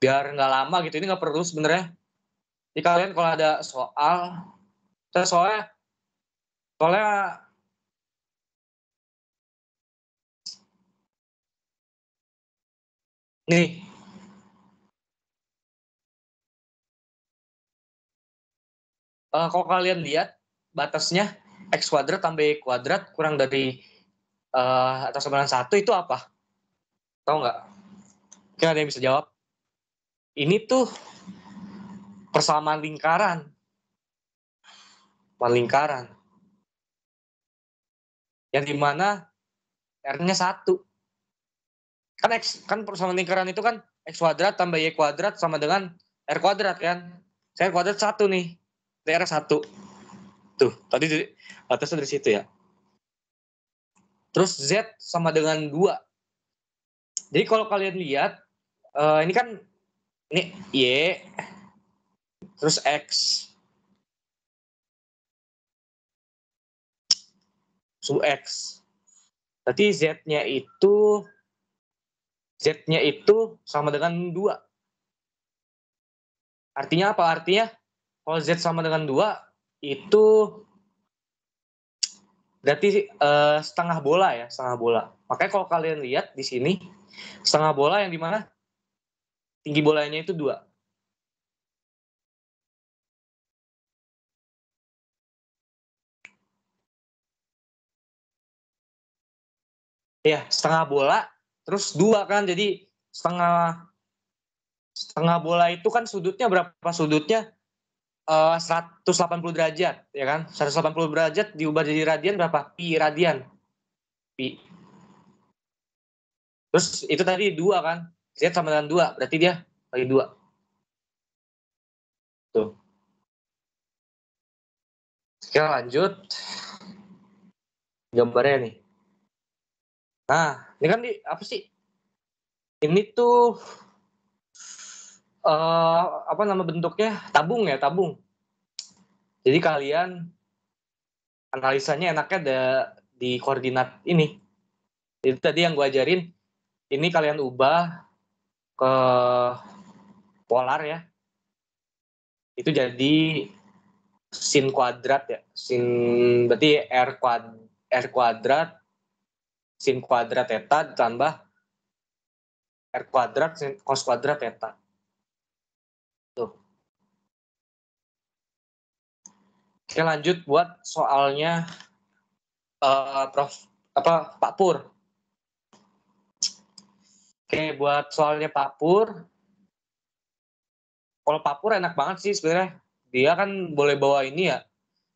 nggak lama gitu, ini nggak perlu sebenarnya. Jadi kalian kalau ada soalnya nih, kalau kalian lihat batasnya x kuadrat tambah y kuadrat kurang dari atau sama dengan 1 itu apa? Tahu nggak? Mungkin ada yang bisa jawab. Ini tuh persamaan lingkaran. Yang dimana R-nya 1. Kan persamaan lingkaran itu kan x kuadrat tambah y kuadrat sama dengan R kuadrat kan. Saya R kuadrat 1 nih. R 1. Tuh, tadi batasnya dari situ ya. Terus Z sama dengan 2. Jadi kalau kalian lihat, ini kan, ini Y, terus X. X. Berarti Z-nya itu sama dengan 2. Artinya apa? Artinya kalau Z sama dengan 2, itu berarti setengah bola ya, setengah bola. Makanya kalau kalian lihat di sini, setengah bola yang dimana tinggi bolanya itu 2. Ya, setengah bola, terus 2 kan, jadi setengah bola itu kan sudutnya berapa? Sudutnya 180 derajat, ya kan? 180 derajat diubah jadi radian berapa? Pi radian. Pi. Terus itu tadi 2 kan? Z sama dengan 2, berarti dia bagi 2. Tuh. Sekarang lanjut. Gambarnya nih. Nah, ini kan apa sih? Ini tuh apa nama bentuknya? Tabung ya, tabung. Jadi kalian analisanya enaknya ada di koordinat ini. Itu tadi yang gue ajarin, ini kalian ubah ke polar ya. Itu jadi sin kuadrat ya. Sin berarti R kuadrat sin kuadrat theta ditambah R kuadrat sin cos kuadrat theta. Tuh. Oke, lanjut buat soalnya Pak Pur. Oke, buat soalnya Pak Pur. Kalau Pak Pur enak banget sih sebenarnya. Dia kan boleh bawa ini ya.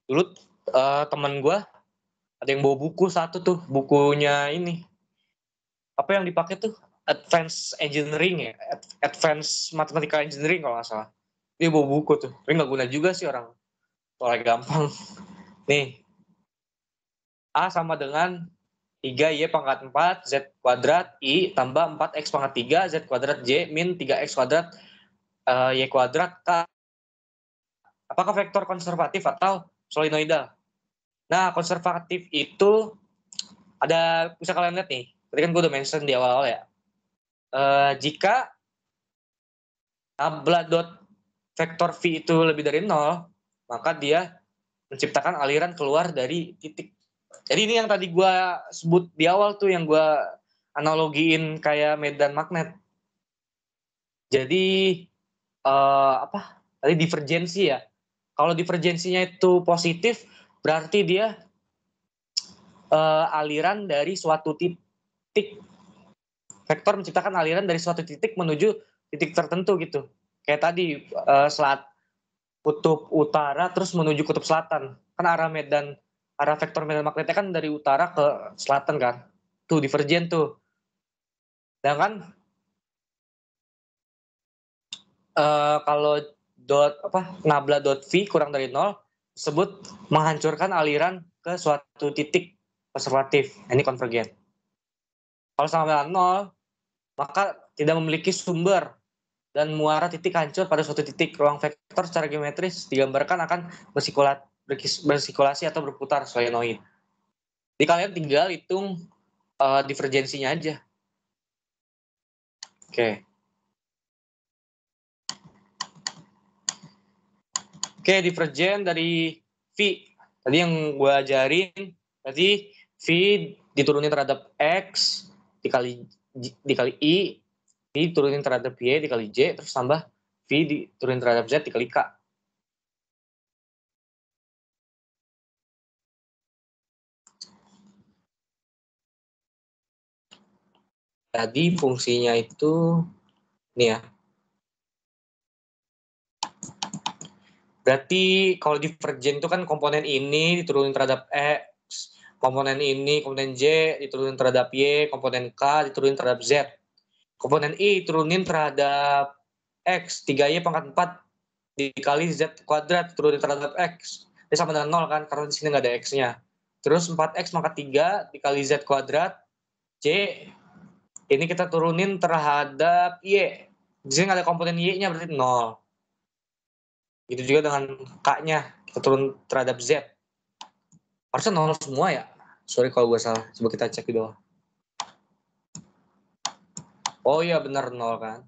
Dulu teman gue ada yang bawa buku satu tuh, bukunya ini. Apa yang dipakai tuh? Advanced Engineering ya, Advanced Mathematical Engineering kalau nggak salah. Dia bawa buku tuh, tapi nggak guna juga sih orang. Soalnya gampang. Nih, A sama dengan 3Y pangkat 4, Z kuadrat, I tambah 4X pangkat 3, Z kuadrat, J min 3X kuadrat, Y kuadrat, K. Apakah vektor konservatif atau solenoidal? Nah, konservatif itu Ada, bisa kalian lihat nih, tadi kan gue udah mention di awal-awal ya. Jika nabla dot vektor v itu lebih dari 0, maka dia menciptakan aliran keluar dari titik. Jadi ini yang tadi gue sebut di awal tuh, yang gue analogiin kayak medan magnet. Jadi apa? Tadi divergensi ya. Kalau divergensinya itu positif, berarti dia aliran dari suatu titik. Vektor menciptakan aliran dari suatu titik menuju titik tertentu gitu. Kayak tadi selat kutub utara terus menuju kutub selatan. Kan arah vektor medan magnetnya kan dari utara ke selatan kan. Tuh divergen tuh. Sedangkan kalau nabla dot v kurang dari 0 tersebut menghancurkan aliran ke suatu titik konservatif. Ini konvergen. Kalau sama dengan 0, maka tidak memiliki sumber dan muara titik hancur pada suatu titik. Ruang vektor secara geometris digambarkan akan bersikulasi atau berputar solenoid. Jadi kalian tinggal hitung divergensinya aja. Oke. Oke, divergen dari V. Tadi yang gue ajarin, tadi V diturunin terhadap X dikali I, V diturunin terhadap Y dikali J, terus tambah V diturunin terhadap Z dikali K. Tadi fungsinya itu, nih ya. Berarti kalau divergen itu kan komponen ini diturunin terhadap X, komponen ini, komponen J diturunin terhadap Y, komponen K diturunin terhadap Z. Komponen I turunin terhadap X, 3Y pangkat 4 dikali Z kuadrat turunin terhadap X. Ini sama dengan 0 kan, karena di sini nggak ada X-nya. Terus 4X pangkat 3 dikali Z kuadrat, C, ini kita turunin terhadap Y. Di sini nggak ada komponen Y-nya, berarti 0. Gitu juga dengan K-nya, kita turun terhadap Z. Harusnya 0 semua ya. Sorry kalau gue salah, coba kita cek di bawah. Oh iya benar 0 kan.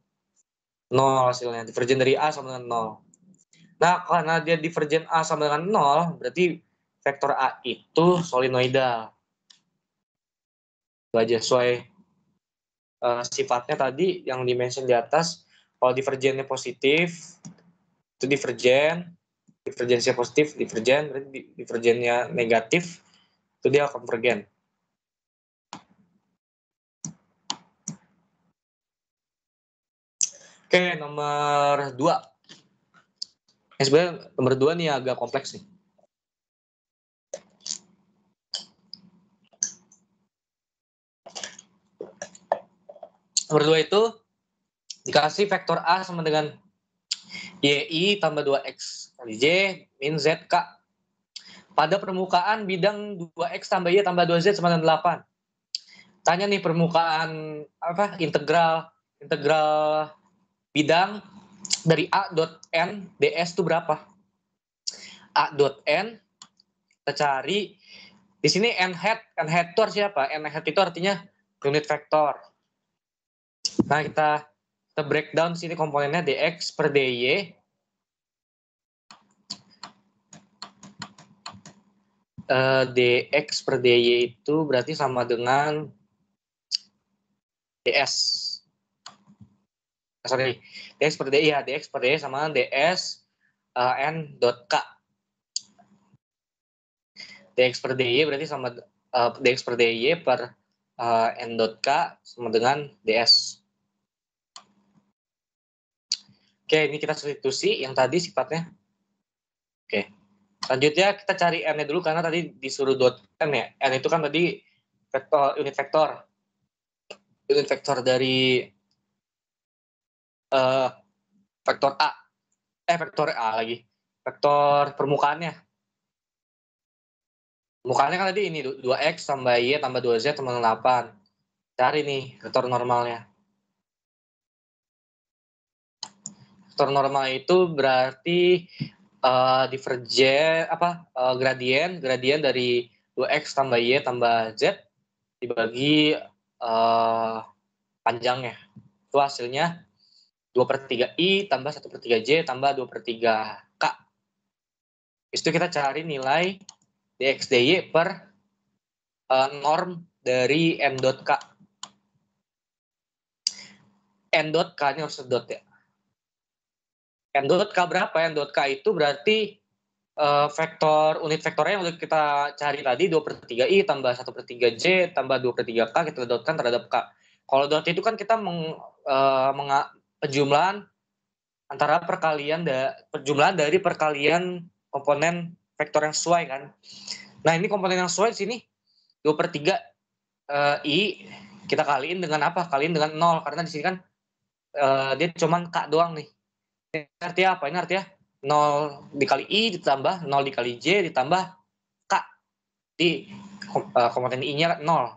0 hasilnya, divergen dari A sama dengan 0. Nah, karena dia divergen A sama dengan 0, berarti vektor A itu solenoidal. Itu aja, sesuai sifatnya tadi yang dimention di atas. Kalau divergennya positif, itu divergen. Divergensinya positif, divergen. Berarti divergennya negatif, itu dia konvergen. Oke, nomor 2. Sebenarnya nomor 2 nih agak kompleks nih. Nomor 2 itu dikasih vektor A sama dengan YI tambah 2X kali J min ZK. Pada permukaan bidang 2X tambah Y tambah 2Z sama dengan 8. Tanya nih permukaan integral bidang dari A dot N ds itu berapa? A dot N, kita cari di sini N hat itu artinya apa? N hat itu artinya unit vektor. Nah, kita breakdown sini komponennya dx per dy. Dx per dy itu berarti sama dengan ds. Sorry, dx per dy ya, dx per dy sama ds n dot k. Dx per dy berarti sama dx per dy per n dot k sama dengan ds. Oke, ini kita substitusi yang tadi sifatnya. Oke. Selanjutnya kita cari n-nya dulu karena tadi disuruh dot n ya. N itu kan tadi unit vektor. Unit vektor dari vektor A. Vektor A lagi. Vektor permukaannya. Permukaannya kan tadi ini 2X tambah Y tambah 2Z tambah 8. Cari nih vektor normalnya. Vektor normal itu berarti divergen gradien dari 2X tambah Y tambah Z dibagi panjangnya. Itu hasilnya 2/3 I tambah 1/3 J tambah 2/3 K. Habis itu kita cari nilai dx dy per norm dari n dot K. N dot K ini harus dot ya. N dot K berapa? N dot K itu berarti vektor unit vektornya yang udah kita cari tadi 2/3 I tambah 1/3 J tambah 2/3 K kita dotkan terhadap K. Kalau dot itu kan kita penjumlahan antara penjumlahan dari perkalian komponen vektor yang sesuai kan. Nah ini komponen yang sesuai di sini 2/3 I kita kaliin dengan apa? Kaliin dengan 0 karena di sini kan dia cuman K doang nih. Ini artinya apa? Ini artinya 0 dikali I ditambah 0 dikali J ditambah K. Di komponen I-nya 0.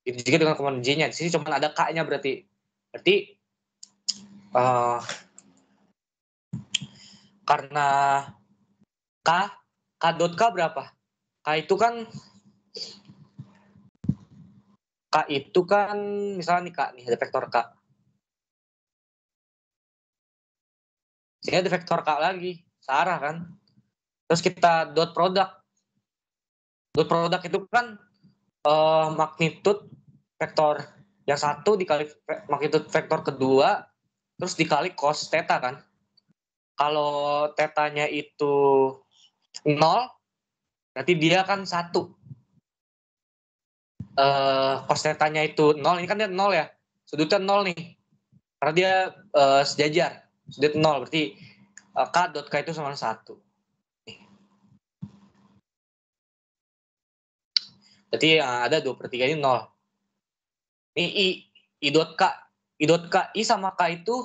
Itu juga dengan komponen J-nya. Di sini cuma ada K-nya berarti. Berarti karena K dot K berapa? K itu kan misalnya nih K nih, ada vektor K. Sini ada vektor K lagi, searah kan. Terus kita dot produk. Dot produk itu kan magnitude vektor yang satu dikali magnitude vektor kedua, terus dikali cos theta kan. Kalau tetanya itu 0, berarti dia kan 1. Cos tetanya itu 0, ini kan dia 0 ya. Sudutnya 0 nih. Karena dia sejajar. Sudut 0, berarti K dot K itu sama 1. Berarti ada 2/3 ini 0. Ini I dot K. I dot K, I sama K itu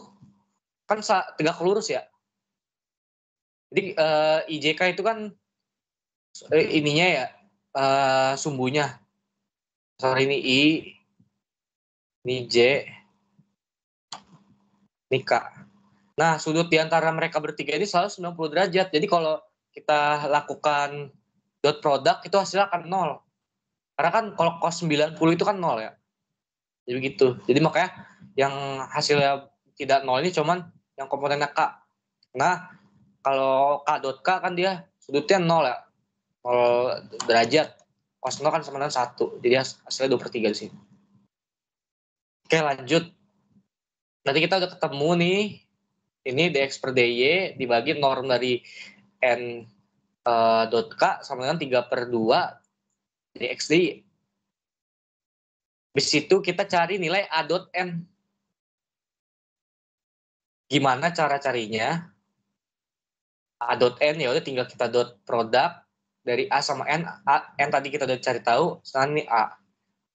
kan tegak lurus ya. Jadi IJK itu kan ininya ya, sumbunya. Sorry, ini I, ini J, ini K. Nah, sudut di antara mereka bertiga ini selalu 90 derajat. Jadi kalau kita lakukan dot product itu hasilnya akan 0. Karena kan kalau cos 90 itu kan 0 ya. Jadi begitu. Jadi makanya yang hasilnya tidak 0 ini cuman yang komponennya K. Nah, kalau K dot K kan dia sudutnya 0 ya. 0 derajat. Cos 0 kan sama dengan 1. Jadi hasilnya 2/3 di sini. Oke, lanjut. Nanti kita udah ketemu nih. Ini dx per dy dibagi norm dari n dot K sama dengan 3/2 dx dy. Habis itu kita cari nilai A dot N. Gimana cara carinya? A dot N ya udah tinggal kita dot produk dari A sama N. N tadi kita udah cari tahu, sekarang ini A.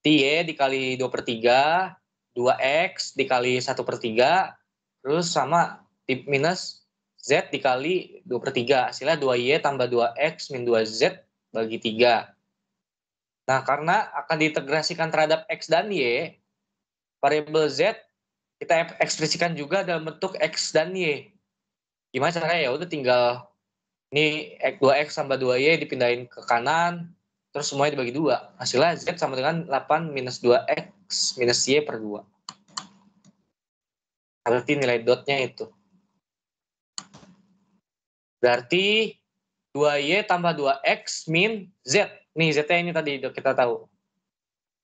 Y dikali 2/3, 2X dikali 1/3, terus sama minus Z dikali 2/3. Hasilnya 2Y tambah 2X min 2Z bagi 3. Nah, karena akan diintegrasikan terhadap X dan Y, variabel Z kita ekspresikan juga dalam bentuk X dan Y. Gimana caranya? Ya udah tinggal ini 2X tambah 2Y dipindahin ke kanan, terus semuanya dibagi 2. Hasilnya Z sama dengan 8 minus 2X minus Y per 2. Berarti nilai dotnya itu. Berarti 2Y tambah 2X min Z. Nih Z-nya ini tadi kita tahu.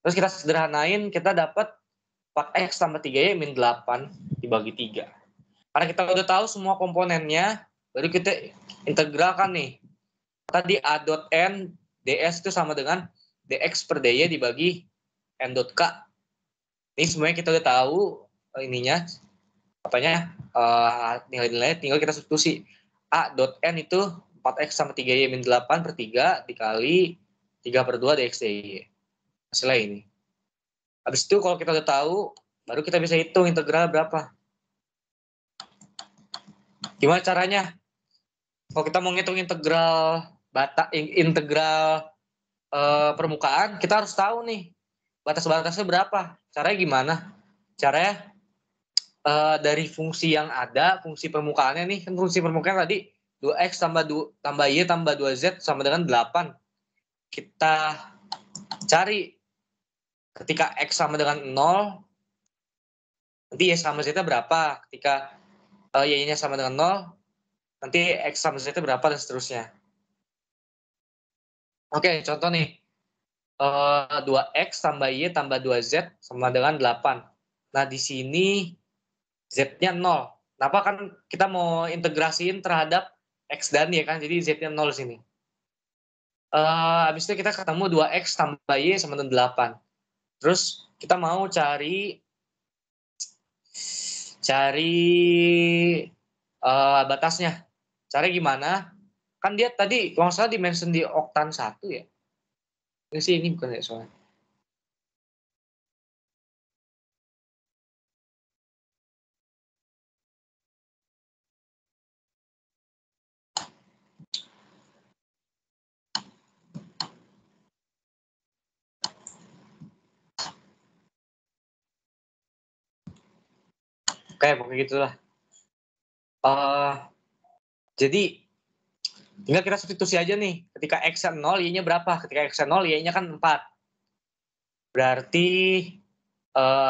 Terus kita sederhanain, kita dapat 4X tambah 3Y min 8 dibagi 3. Karena kita udah tahu semua komponennya, baru kita integralkan nih. Tadi A dot N ds itu sama dengan dx per dy dibagi n dot k. Ini semuanya kita udah tahu ininya, apanya, nilai-nilai, tinggal kita substitusi. A dot N itu 4x sama 3y min 8/3 dikali 3/2 dx dy. Hasilnya ini. Habis itu kalau kita udah tahu, baru kita bisa hitung integral berapa. Gimana caranya? Kalau kita mau ngitung integral permukaan, kita harus tahu nih batas-batasnya berapa. Caranya gimana? Caranya dari fungsi yang ada, fungsi permukaannya nih, kan fungsi permukaan tadi 2x tambah y tambah 2z sama dengan 8. Kita cari ketika X sama dengan 0, nanti Y sama Z berapa? Ketika Y-nya sama dengan 0, nanti X sama Z berapa, dan seterusnya. Oke, contoh nih. 2X tambah Y tambah 2Z sama dengan 8. Nah, di sini Z-nya 0. Kenapa? Kan kita mau integrasiin terhadap X dan Y kan, jadi Z-nya 0 sini. Habis itu kita ketemu 2X tambah Y sama dengan 8. Terus kita mau cari batasnya. Cara gimana? Kan dia tadi kalau nggak salah dimention di oktan 1 ya. Ini sih, ini bukan ya soalnya. Kayak pokoknya gitulah. Jadi tinggal kita substitusi aja nih. Ketika X-nya 0, Y-nya berapa? Ketika X-nya 0, Y-nya kan 4. Berarti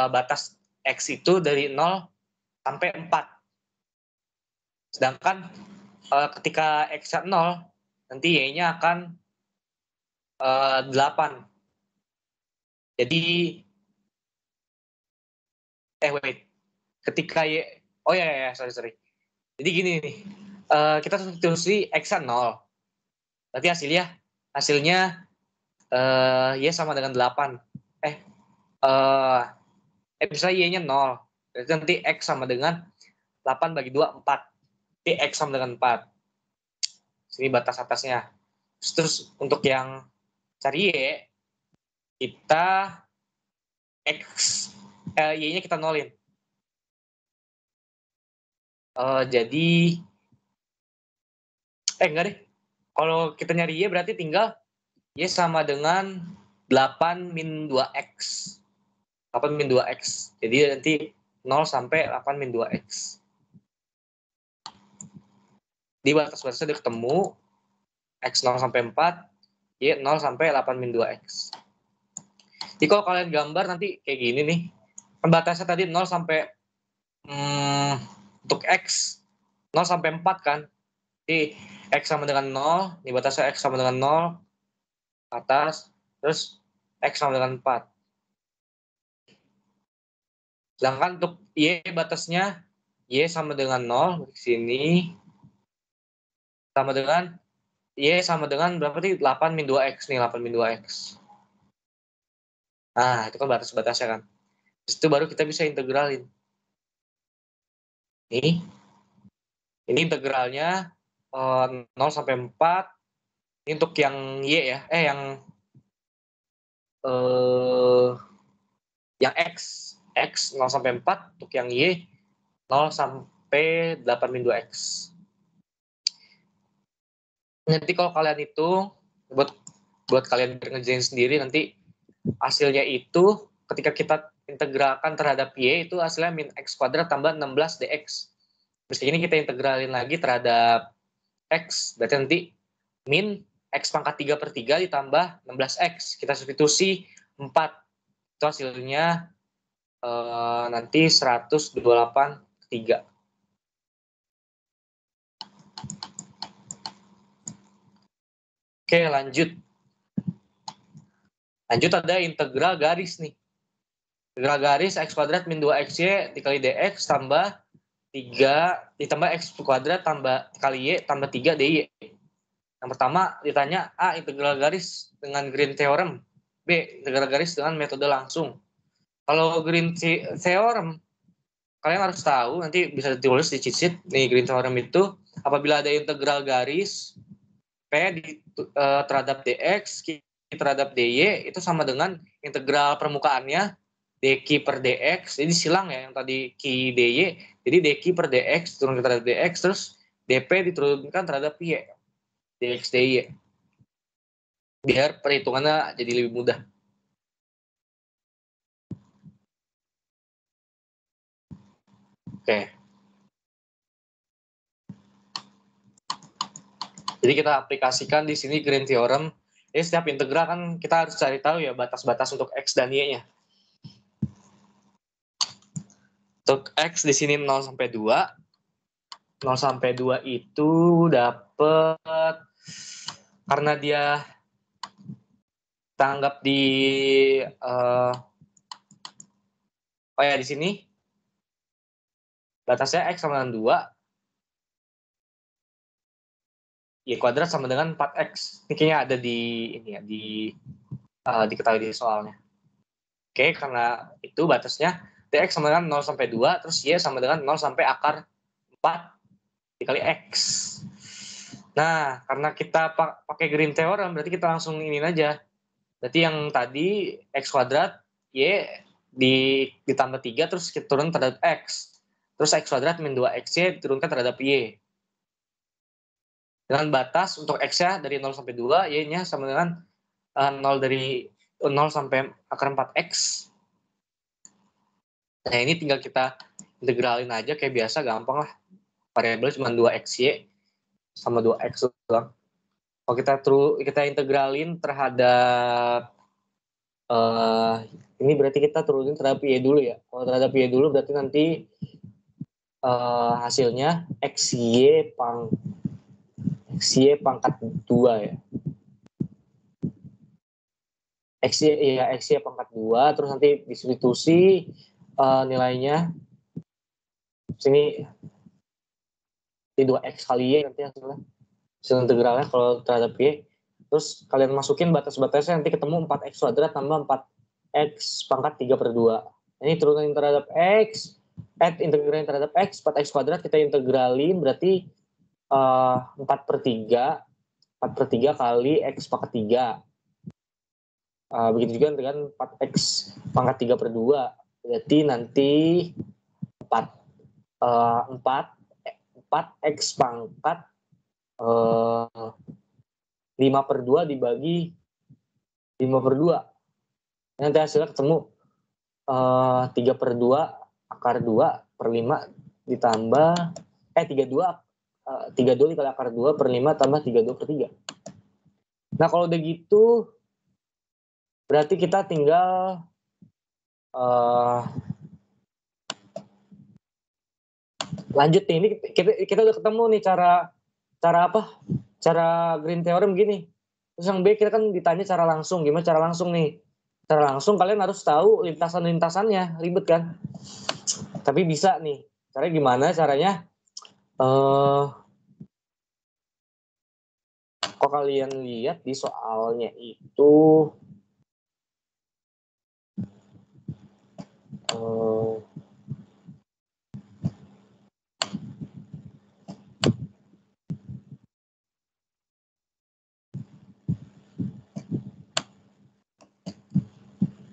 batas X itu dari 0 sampai 4. Sedangkan ketika X-nya 0, nanti Y-nya akan 8. Jadi, wait. Ketika Y, oh ya, sorry. Jadi gini nih, kita substitusi X-nya 0. Berarti hasilnya Y sama dengan 8. Misalnya Y-nya 0. Berarti nanti X sama dengan 8 bagi 2, 4. Jadi X sama dengan 4. Sini batas atasnya. Terus untuk yang cari Y, kita Y-nya kita nolin. Jadi, enggak deh. Kalau kita nyari Y berarti tinggal Y sama dengan 8 min 2X. 8 min 2X. Jadi nanti 0 sampai 8 min 2X. Di batas-batasnya udah ketemu. X 0 sampai 4. Y 0 sampai 8 min 2X. Jadi kalau kalian gambar nanti kayak gini nih. Kan batasnya tadi 0 sampai untuk X 0 sampai 4 kan. Jadi X sama dengan 0. Ini batasnya X sama dengan 0. Atas. Terus X sama dengan 4. Sedangkan untuk Y batasnya Y sama dengan 0. Di sini. Sama dengan Y sama dengan berapa nih? 8 min 2X nih. 8 min 2X. Nah, itu kan batas-batasnya kan. Terus itu baru kita bisa integralin. Ini integralnya 0 sampai 4. Ini untuk yang Y ya. Yang X 0 sampai 4. Untuk yang Y 0 sampai 8 min 2X. Nanti kalau kalian hitung, buat kalian ngerjain sendiri, nanti hasilnya itu ketika kita integralkan terhadap Y itu hasilnya min X kuadrat tambah 16 DX. Terus ini kita integralin lagi terhadap X, berarti nanti min X pangkat 3/3 ditambah 16X. Kita substitusi 4. Itu hasilnya nanti 128/3. Oke, lanjut ada integral garis nih. Integral garis X kuadrat min 2XY dikali DX tambah 3 ditambah X kuadrat tambah kali Y tambah 3 DY. Yang pertama ditanya A, integral garis dengan Green Theorem. B, integral garis dengan metode langsung. Kalau Green Theorem, kalian harus tahu, nanti bisa ditulis di cheat sheet. Nih, Green Theorem itu apabila ada integral garis P terhadap DX, Q terhadap DY, itu sama dengan integral permukaannya dq per dx. Jadi silang ya yang tadi Q dy. Jadi dq per dx diturunkan terhadap dx, terus dp diturunkan terhadap y. Dx dy. Biar perhitungannya jadi lebih mudah. Oke. Jadi kita aplikasikan di sini Green Theorem. Jadi setiap integral kan kita harus cari tahu ya batas-batas untuk X dan Y-nya. Untuk X di sini 0 sampai 2. 0 sampai 2 itu dapat karena dia kita anggap di di sini batasnya X sama dengan 2, Y kuadrat sama dengan 4X. Ini kayaknya ada di ini ya, diketahui di soalnya. Oke, karena itu batasnya Dx sama dengan 0 sampai 2, terus Y sama dengan 0 sampai akar 4 dikali X. Nah, karena kita pakai Green Theorem, berarti kita langsung ini aja. Berarti yang tadi X kuadrat, Y ditambah 3, terus kita turun terhadap X. Terus X kuadrat min 2XY diturunkan terhadap Y. Dengan batas untuk X-nya dari 0 sampai 2, Y-nya sama dengan 0 dari 0 sampai akar 4X. Nah, ini tinggal kita integralin aja kayak biasa, gampang lah. Variabel cuma 2XY sama 2X doang. Kalau kita integralin terhadap ini berarti kita turunin terhadap Y dulu ya. Kalau terhadap Y dulu berarti nanti hasilnya XY pangkat 2 ya. XY pangkat 2, terus nanti disubstitusi nilainya sini di 2X kali Y nanti hasilnya. Hasil integralnya kalau terhadap Y. Terus kalian masukin batas-batasnya, nanti ketemu 4X kuadrat tambah 4X pangkat 3/2. Ini turunin terhadap X, integralin terhadap X, 4X kuadrat kita integralin, berarti 4/3 kali X pangkat 3. Begitu juga dengan 4X pangkat 3/2. Berarti nanti 4X pangkat 5/2 dibagi 5/2. Nanti hasilnya ketemu 3/2 akar 2/5 ditambah 32 dikali akar 2/5 tambah 32/3. Nah, kalau udah gitu berarti kita tinggal lanjut nih. Ini kita udah ketemu nih cara apa? Cara Green Theorem gini. Terus yang B kita kan ditanya cara langsung. Gimana cara langsung nih? Cara langsung kalian harus tahu lintasan-lintasannya. Ribet kan? Tapi bisa nih. Caranya gimana? Caranya kalau kalian lihat di soalnya itu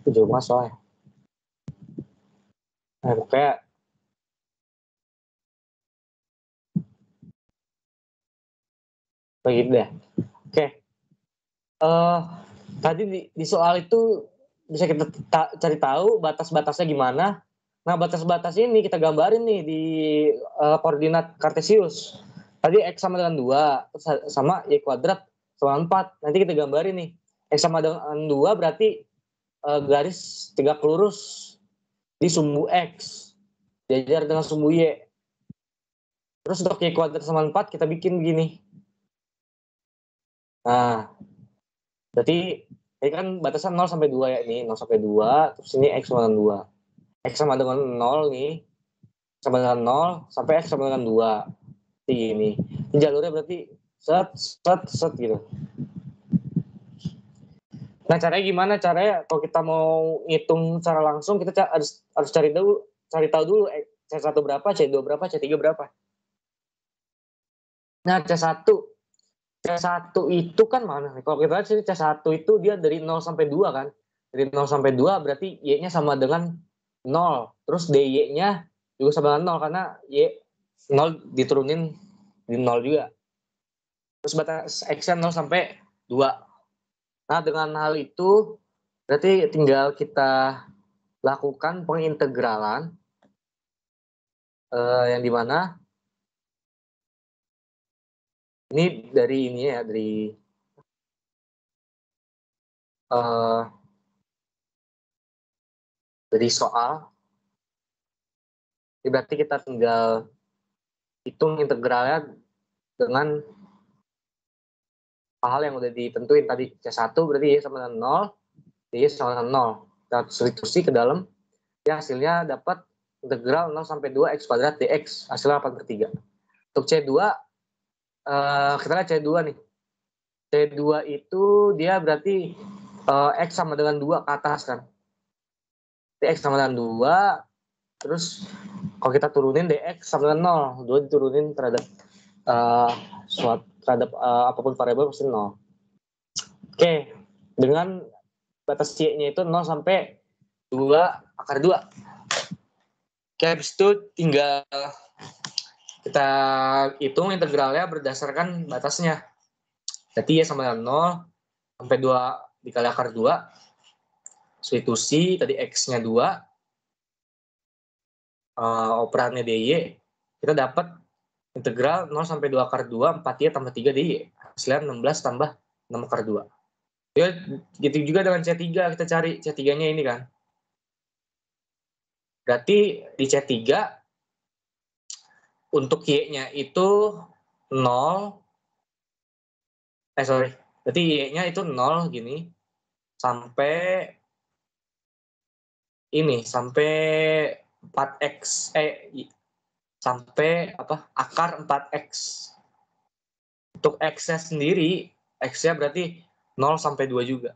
itu jauh banget soalnya. Nah, kayak begitu deh. Oke. Tadi di soal itu bisa kita cari tahu batas-batasnya gimana. Nah, batas-batas ini kita gambarin nih di koordinat Kartesius. Tadi X sama dengan 2, sama Y kuadrat sama 4. Nanti kita gambarin nih. X sama dengan 2 berarti garis tegak lurus di sumbu X. Jajar dengan sumbu Y. Terus untuk Y kuadrat sama 4 kita bikin begini. Nah, berarti ini kan batasan 0 sampai 2 ya, ini 0 sampai 2, terus ini X sama dengan 2. X sama dengan 0 nih, sama dengan 0, sampai X sama dengan 2. Seperti ini. Ini jalurnya berarti set gitu. Nah, caranya gimana? Caranya kalau kita mau ngitung secara langsung, kita harus cari tahu dulu C1 berapa, C2 berapa, C3 berapa. Nah, C1 itu kan mana nih? Kalau kita lihat sini C1 itu dia dari 0 sampai 2 kan. Dari 0 sampai 2 berarti Y-nya sama dengan 0. Terus DY-nya juga sama dengan 0 karena Y 0 diturunin di 0 juga. Terus batas X-nya 0 sampai 2. Nah, dengan hal itu berarti tinggal kita lakukan pengintegralan yang dimana ini dari ini ya, dari eh, dari soal. Berarti kita tinggal hitung integralnya dengan hal yang udah ditentuin tadi. C1 berarti Y sama dengan 0, Y sama dengan 0. Kita substitusi ke dalam, ya hasilnya dapat integral 0 sampai 2 X kuadrat dx, hasilnya 8/3. Untuk C2, kita lihat C2 nih. C2 itu dia berarti X sama dengan 2 ke atas kan. Dx sama dengan 2, terus kalau kita turunin dx sama dengan 0, 2 diturunin terhadap apapun variabel pasti 0. Oke, dengan batas y-nya itu 0 sampai 2/2. Oke, habis itu tinggal kita hitung integralnya berdasarkan batasnya. Jadi y sama dengan 0 sampai 2 dikali akar 2, substitusi tadi x-nya 2, operannya dy, kita dapat integral 0 sampai 2 akar 2, 4y tambah 3 dy. Hasilnya 16 tambah 6 akar 2. Ya, gitu juga dengan C3, kita cari C3-nya ini kan. Berarti di C3, untuk y-nya itu 0, berarti y-nya itu 0 gini, sampai ini, sampai 4x, sampai akar 4x. Untuk x-nya sendiri, x-nya berarti 0 sampai 2 juga.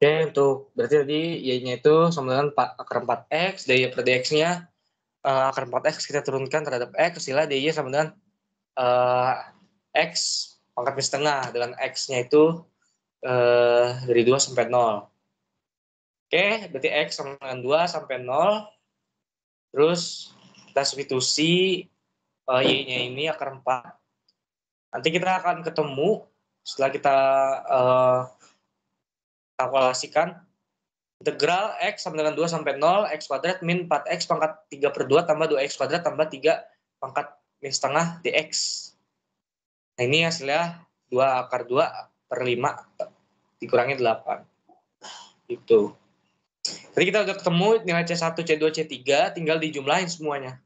Oke, untuk berarti tadi y-nya itu sama dengan akar 4x, dy per dx-nya akar 4x kita turunkan terhadap x, hasilnya dy sama dengan x pangkat min setengah, dengan x-nya itu dari 2 sampai 0. Oke, berarti x sama dengan 2 sampai 0. Terus kita substitusi y-nya ini akar 4. Nanti kita akan ketemu setelah kita kalkulasikan integral x sama dengan 2 sampai 0, x kuadrat min 4x pangkat 3/2 tambah 2x kuadrat tambah 3 pangkat min setengah dx. Nah, ini hasilnya 2 akar 2 per 5 dikurangi 8. Itu. Jadi kita udah ketemu nilai C1, C2, C3, tinggal dijumlahin semuanya.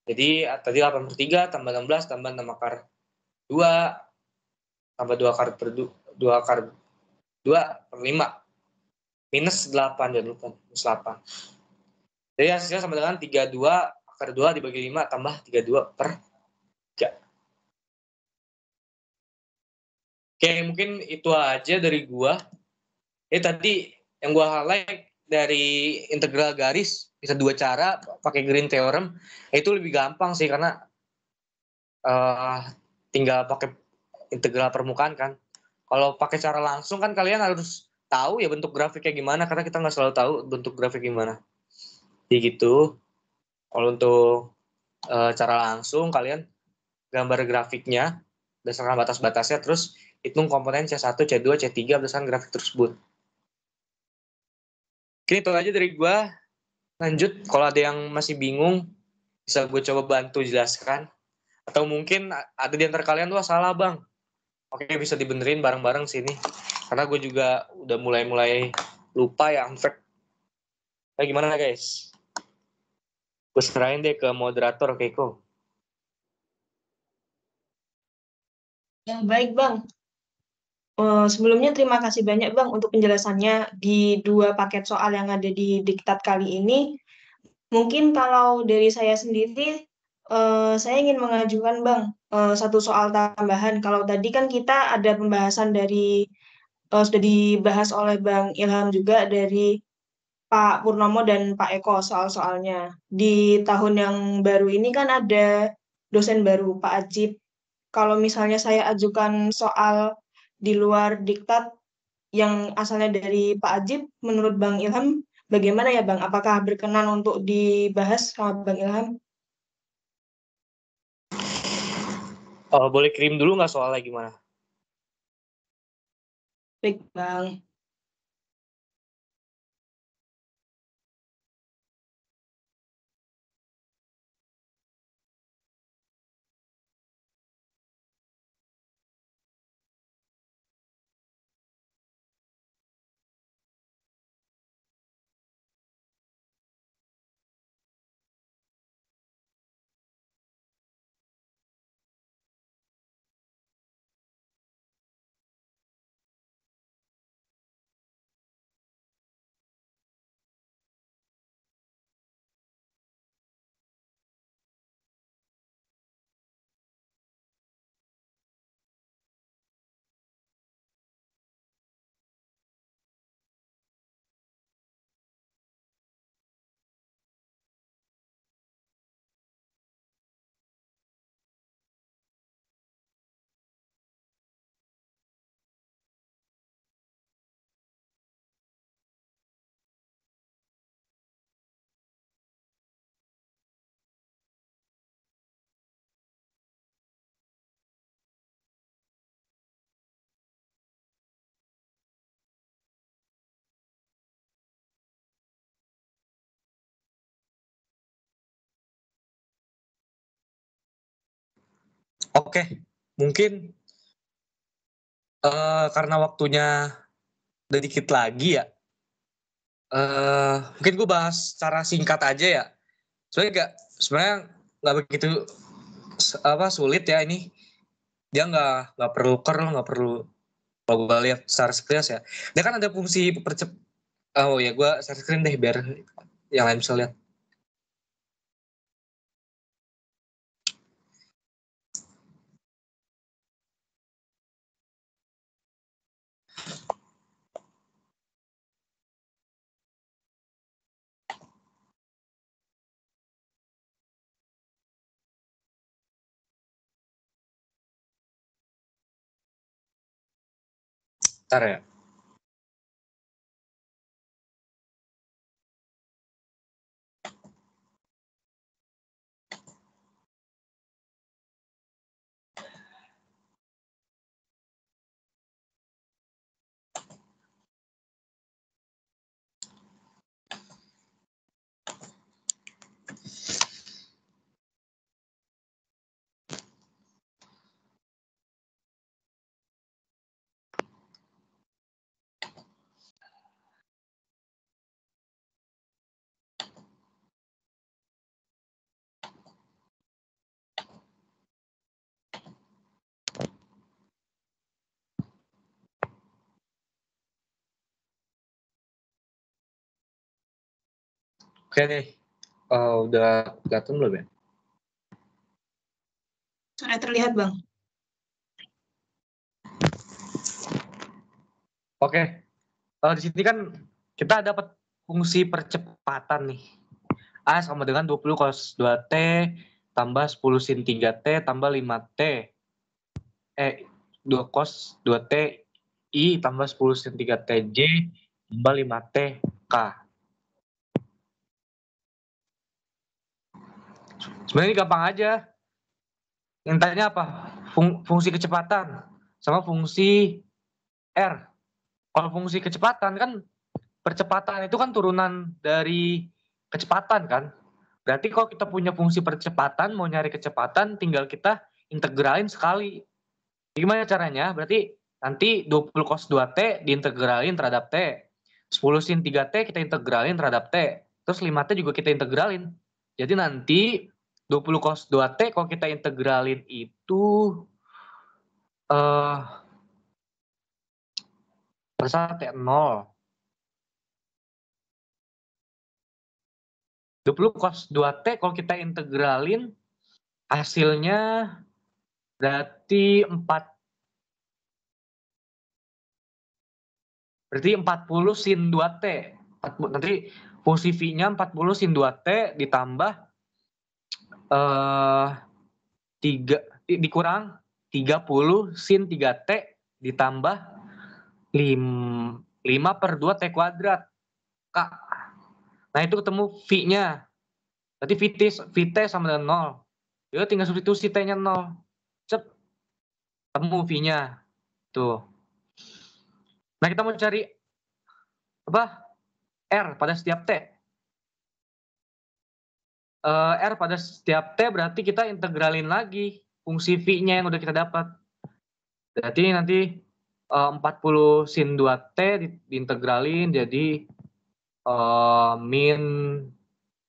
Jadi tadi 8/3 tambah 16 tambah 6 akar 2 tambah 2 akar per 2 akar 2 per 5 minus 8, jangan lupa minus 8. Jadi hasilnya sama dengan 32 akar 2 dibagi 5 tambah 32 per 3. Oke, mungkin itu aja dari gua. Tadi yang gua highlight dari integral garis bisa 2 cara pakai Green Theorem. Itu lebih gampang sih karena tinggal pakai integral permukaan kan. Kalau pakai cara langsung kan kalian harus tahu ya bentuk grafiknya gimana, karena kita nggak selalu tahu bentuk grafik gimana. Jadi gitu. Kalau untuk cara langsung kalian gambar grafiknya berdasarkan batas-batasnya, terus hitung komponen C1, C2, C3 berdasarkan grafik tersebut. Oke, itu aja dari gue. Lanjut, kalau ada yang masih bingung, bisa gue coba bantu jelaskan. Atau mungkin ada di antara kalian, wah salah bang. Oke, bisa dibenerin bareng-bareng sini. Karena gue juga udah mulai-mulai lupa ya, in fact. Nah, gimana guys? Gue serahin deh ke moderator Keiko. Ya, baik Bang. Sebelumnya terima kasih banyak Bang untuk penjelasannya di 2 paket soal yang ada di diktat kali ini. Mungkin kalau dari saya sendiri, saya ingin mengajukan Bang, 1 soal tambahan. Kalau tadi kan kita ada pembahasan dari, sudah dibahas oleh Bang Ilham juga dari Pak Purnomo dan Pak Eko soal-soalnya. Di tahun yang baru ini kan ada dosen baru, Pak Ajib. Kalau misalnya saya ajukan soal di luar diktat yang asalnya dari Pak Ajib, menurut Bang Ilham, bagaimana ya Bang? Apakah berkenan untuk dibahas sama Bang Ilham? Boleh kirim dulu nggak soalnya gimana? Baik Bang. Oke, mungkin karena waktunya udah dikit lagi ya, mungkin gue bahas secara singkat aja ya. Sebenarnya nggak begitu sulit ya ini. Dia nggak perlu curl, nggak perlu, kalau gue lihat secara sekilas ya. Dia kan ada fungsi oh ya, gue share screen deh biar yang lain bisa lihat. Ntar ya. Oke nih, udah kelihatan belum ya? Sudah terlihat, Bang. Oke, di sini kan kita dapat fungsi percepatan nih. A sama dengan 20 cos 2T tambah 10 sin 3T tambah 5T. 2 cos 2T I tambah 10 sin 3T J tambah 5T K. Sebenarnya ini gampang aja. Yang tanya apa? Fungsi kecepatan sama fungsi R. Kalau fungsi kecepatan kan, percepatan itu kan turunan dari kecepatan kan. Berarti kalau kita punya fungsi percepatan, mau nyari kecepatan, tinggal kita integralin sekali. Gimana caranya? Berarti nanti 20 cos 2T diintegralin terhadap T. 10 sin 3T kita integralin terhadap T. Terus 5T juga kita integralin. Jadi nanti 20 cos 2T kalau kita integralin itu pada T 0. 20 cos 2T kalau kita integralin hasilnya berarti 40 sin 2T. Nanti fungsi V-nya 40 sin 2T ditambah 3 dikurang 30 sin 3T ditambah 5 per 2 T kuadrat. Kak. Nah itu ketemu V-nya. Berarti VT sama dengan 0. Jadi tinggal substitusi T-nya 0. Cep. Ketemu V-nya. Tuh. Nah kita mau cari R pada setiap T. R pada setiap T berarti kita integralin lagi fungsi V-nya yang udah kita dapat. Berarti nanti 40 sin 2T diintegralin jadi min 80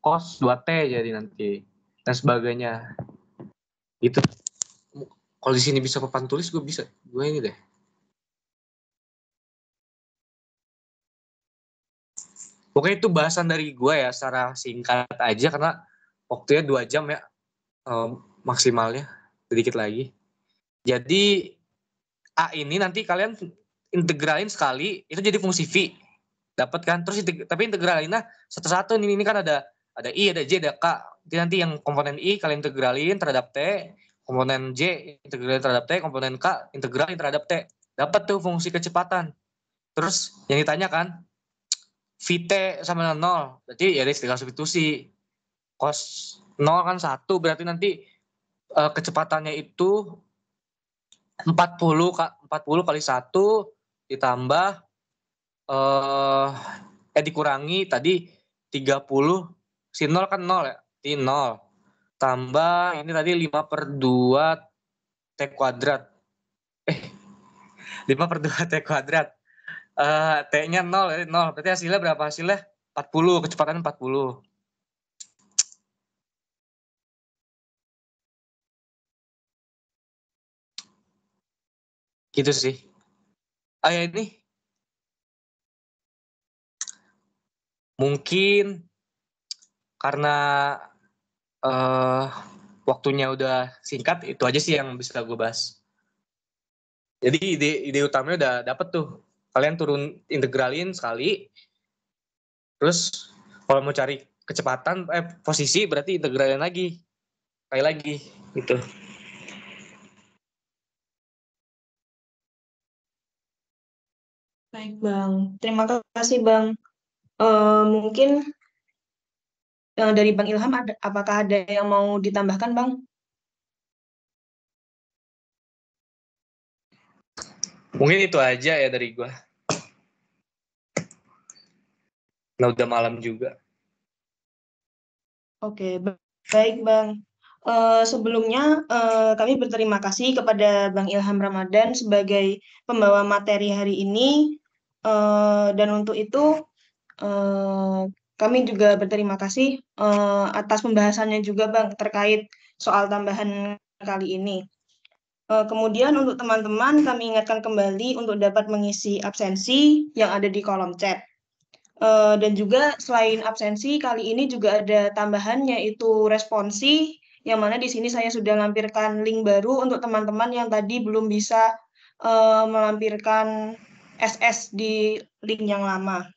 cos 2T jadi nanti dan sebagainya. Itu. Kalau di sini bisa papan tulis gue bisa. Gue ini deh. Pokoknya itu bahasan dari gue ya secara singkat aja karena waktunya 2 jam ya maksimalnya, sedikit lagi. Jadi A ini nanti kalian integralin sekali itu jadi fungsi V. Dapat kan? Terus tapi integralinnya satu-satu ini kan ada I, ada J, ada K. Jadi nanti yang komponen I kalian integralin terhadap T, komponen J integralin terhadap T, komponen K integralin terhadap T. Dapat tuh fungsi kecepatan. Terus yang ditanyakan VT sama dengan 0. Berarti ya tinggal substitusi. Cos 0 kan 1, berarti nanti kecepatannya itu 40 kali 1 ditambah dikurangi tadi 30 sin 0 kan 0 ya. Berarti 0. Tambah ini tadi 5/2 T kuadrat. 5/2 T kuadrat. T-nya 0. Berarti hasilnya berapa? Hasilnya 40. Kecepatan 40. Gitu sih. Ya ini. Mungkin karena waktunya udah singkat, itu aja sih yang bisa gue bahas. Jadi ide utamanya udah dapet tuh. Kalian turun integralin sekali, terus kalau mau cari kecepatan posisi berarti integralin lagi, sekali lagi gitu. Baik Bang, terima kasih Bang. Mungkin dari Bang Ilham apakah ada yang mau ditambahkan Bang? Mungkin itu aja ya dari gue. Nah udah malam juga. Oke, baik Bang. Sebelumnya kami berterima kasih kepada Bang Ilham Ramadan sebagai pembawa materi hari ini. Dan untuk itu kami juga berterima kasih atas pembahasannya juga Bang terkait soal tambahan kali ini. Kemudian untuk teman-teman kami ingatkan kembali untuk dapat mengisi absensi yang ada di kolom chat. Dan juga selain absensi, kali ini juga ada tambahan yaitu responsi, yang mana di sini saya sudah lampirkan link baru untuk teman-teman yang tadi belum bisa melampirkan SS di link yang lama.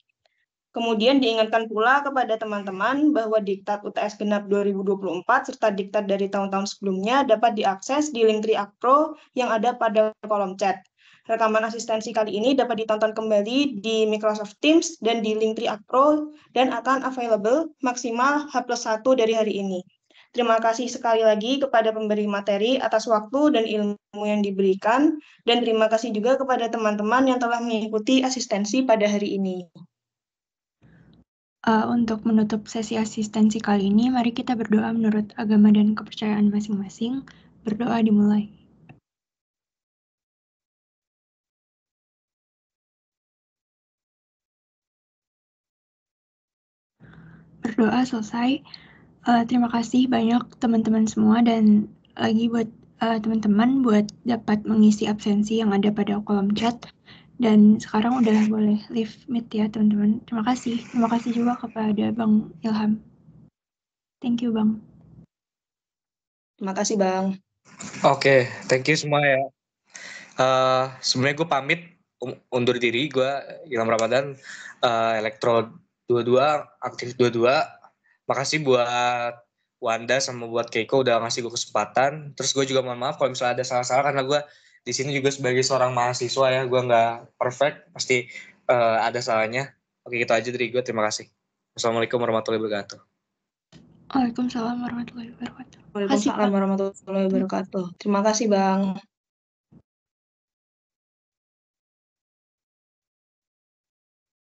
Kemudian diingatkan pula kepada teman-teman bahwa Diktat UTS Genap 2024 serta diktat dari tahun-tahun sebelumnya dapat diakses di link Triakpro yang ada pada kolom chat. Rekaman asistensi kali ini dapat ditonton kembali di Microsoft Teams dan di link Triakpro dan akan available maksimal H+1 dari hari ini. Terima kasih sekali lagi kepada pemberi materi atas waktu dan ilmu yang diberikan, dan terima kasih juga kepada teman-teman yang telah mengikuti asistensi pada hari ini. Untuk menutup sesi asistensi kali ini, mari kita berdoa menurut agama dan kepercayaan masing-masing. Berdoa dimulai. Berdoa selesai. Terima kasih banyak teman-teman semua, dan lagi buat teman-teman buat dapat mengisi absensi yang ada pada kolom chat. Dan sekarang udah boleh leave meet ya teman-teman. Terima kasih. Terima kasih juga kepada Bang Ilham. Thank you Bang. Terima kasih Bang. Oke, thank you semua ya. Sebenarnya gue pamit undur diri. Gue Ilham Ramadan, Elektro 22, aktif 22. Makasih buat Wanda sama buat Keiko udah ngasih gue kesempatan. Terus gue juga mohon maaf kalau misalnya ada salah-salah, karena gue di sini juga sebagai seorang mahasiswa ya, gue nggak perfect, pasti ada salahnya. Oke, gitu aja dari gue. Terima kasih. Assalamualaikum warahmatullahi wabarakatuh. Waalaikumsalam warahmatullahi wabarakatuh. Waalaikumsalam warahmatullahi wabarakatuh. Terima kasih Bang.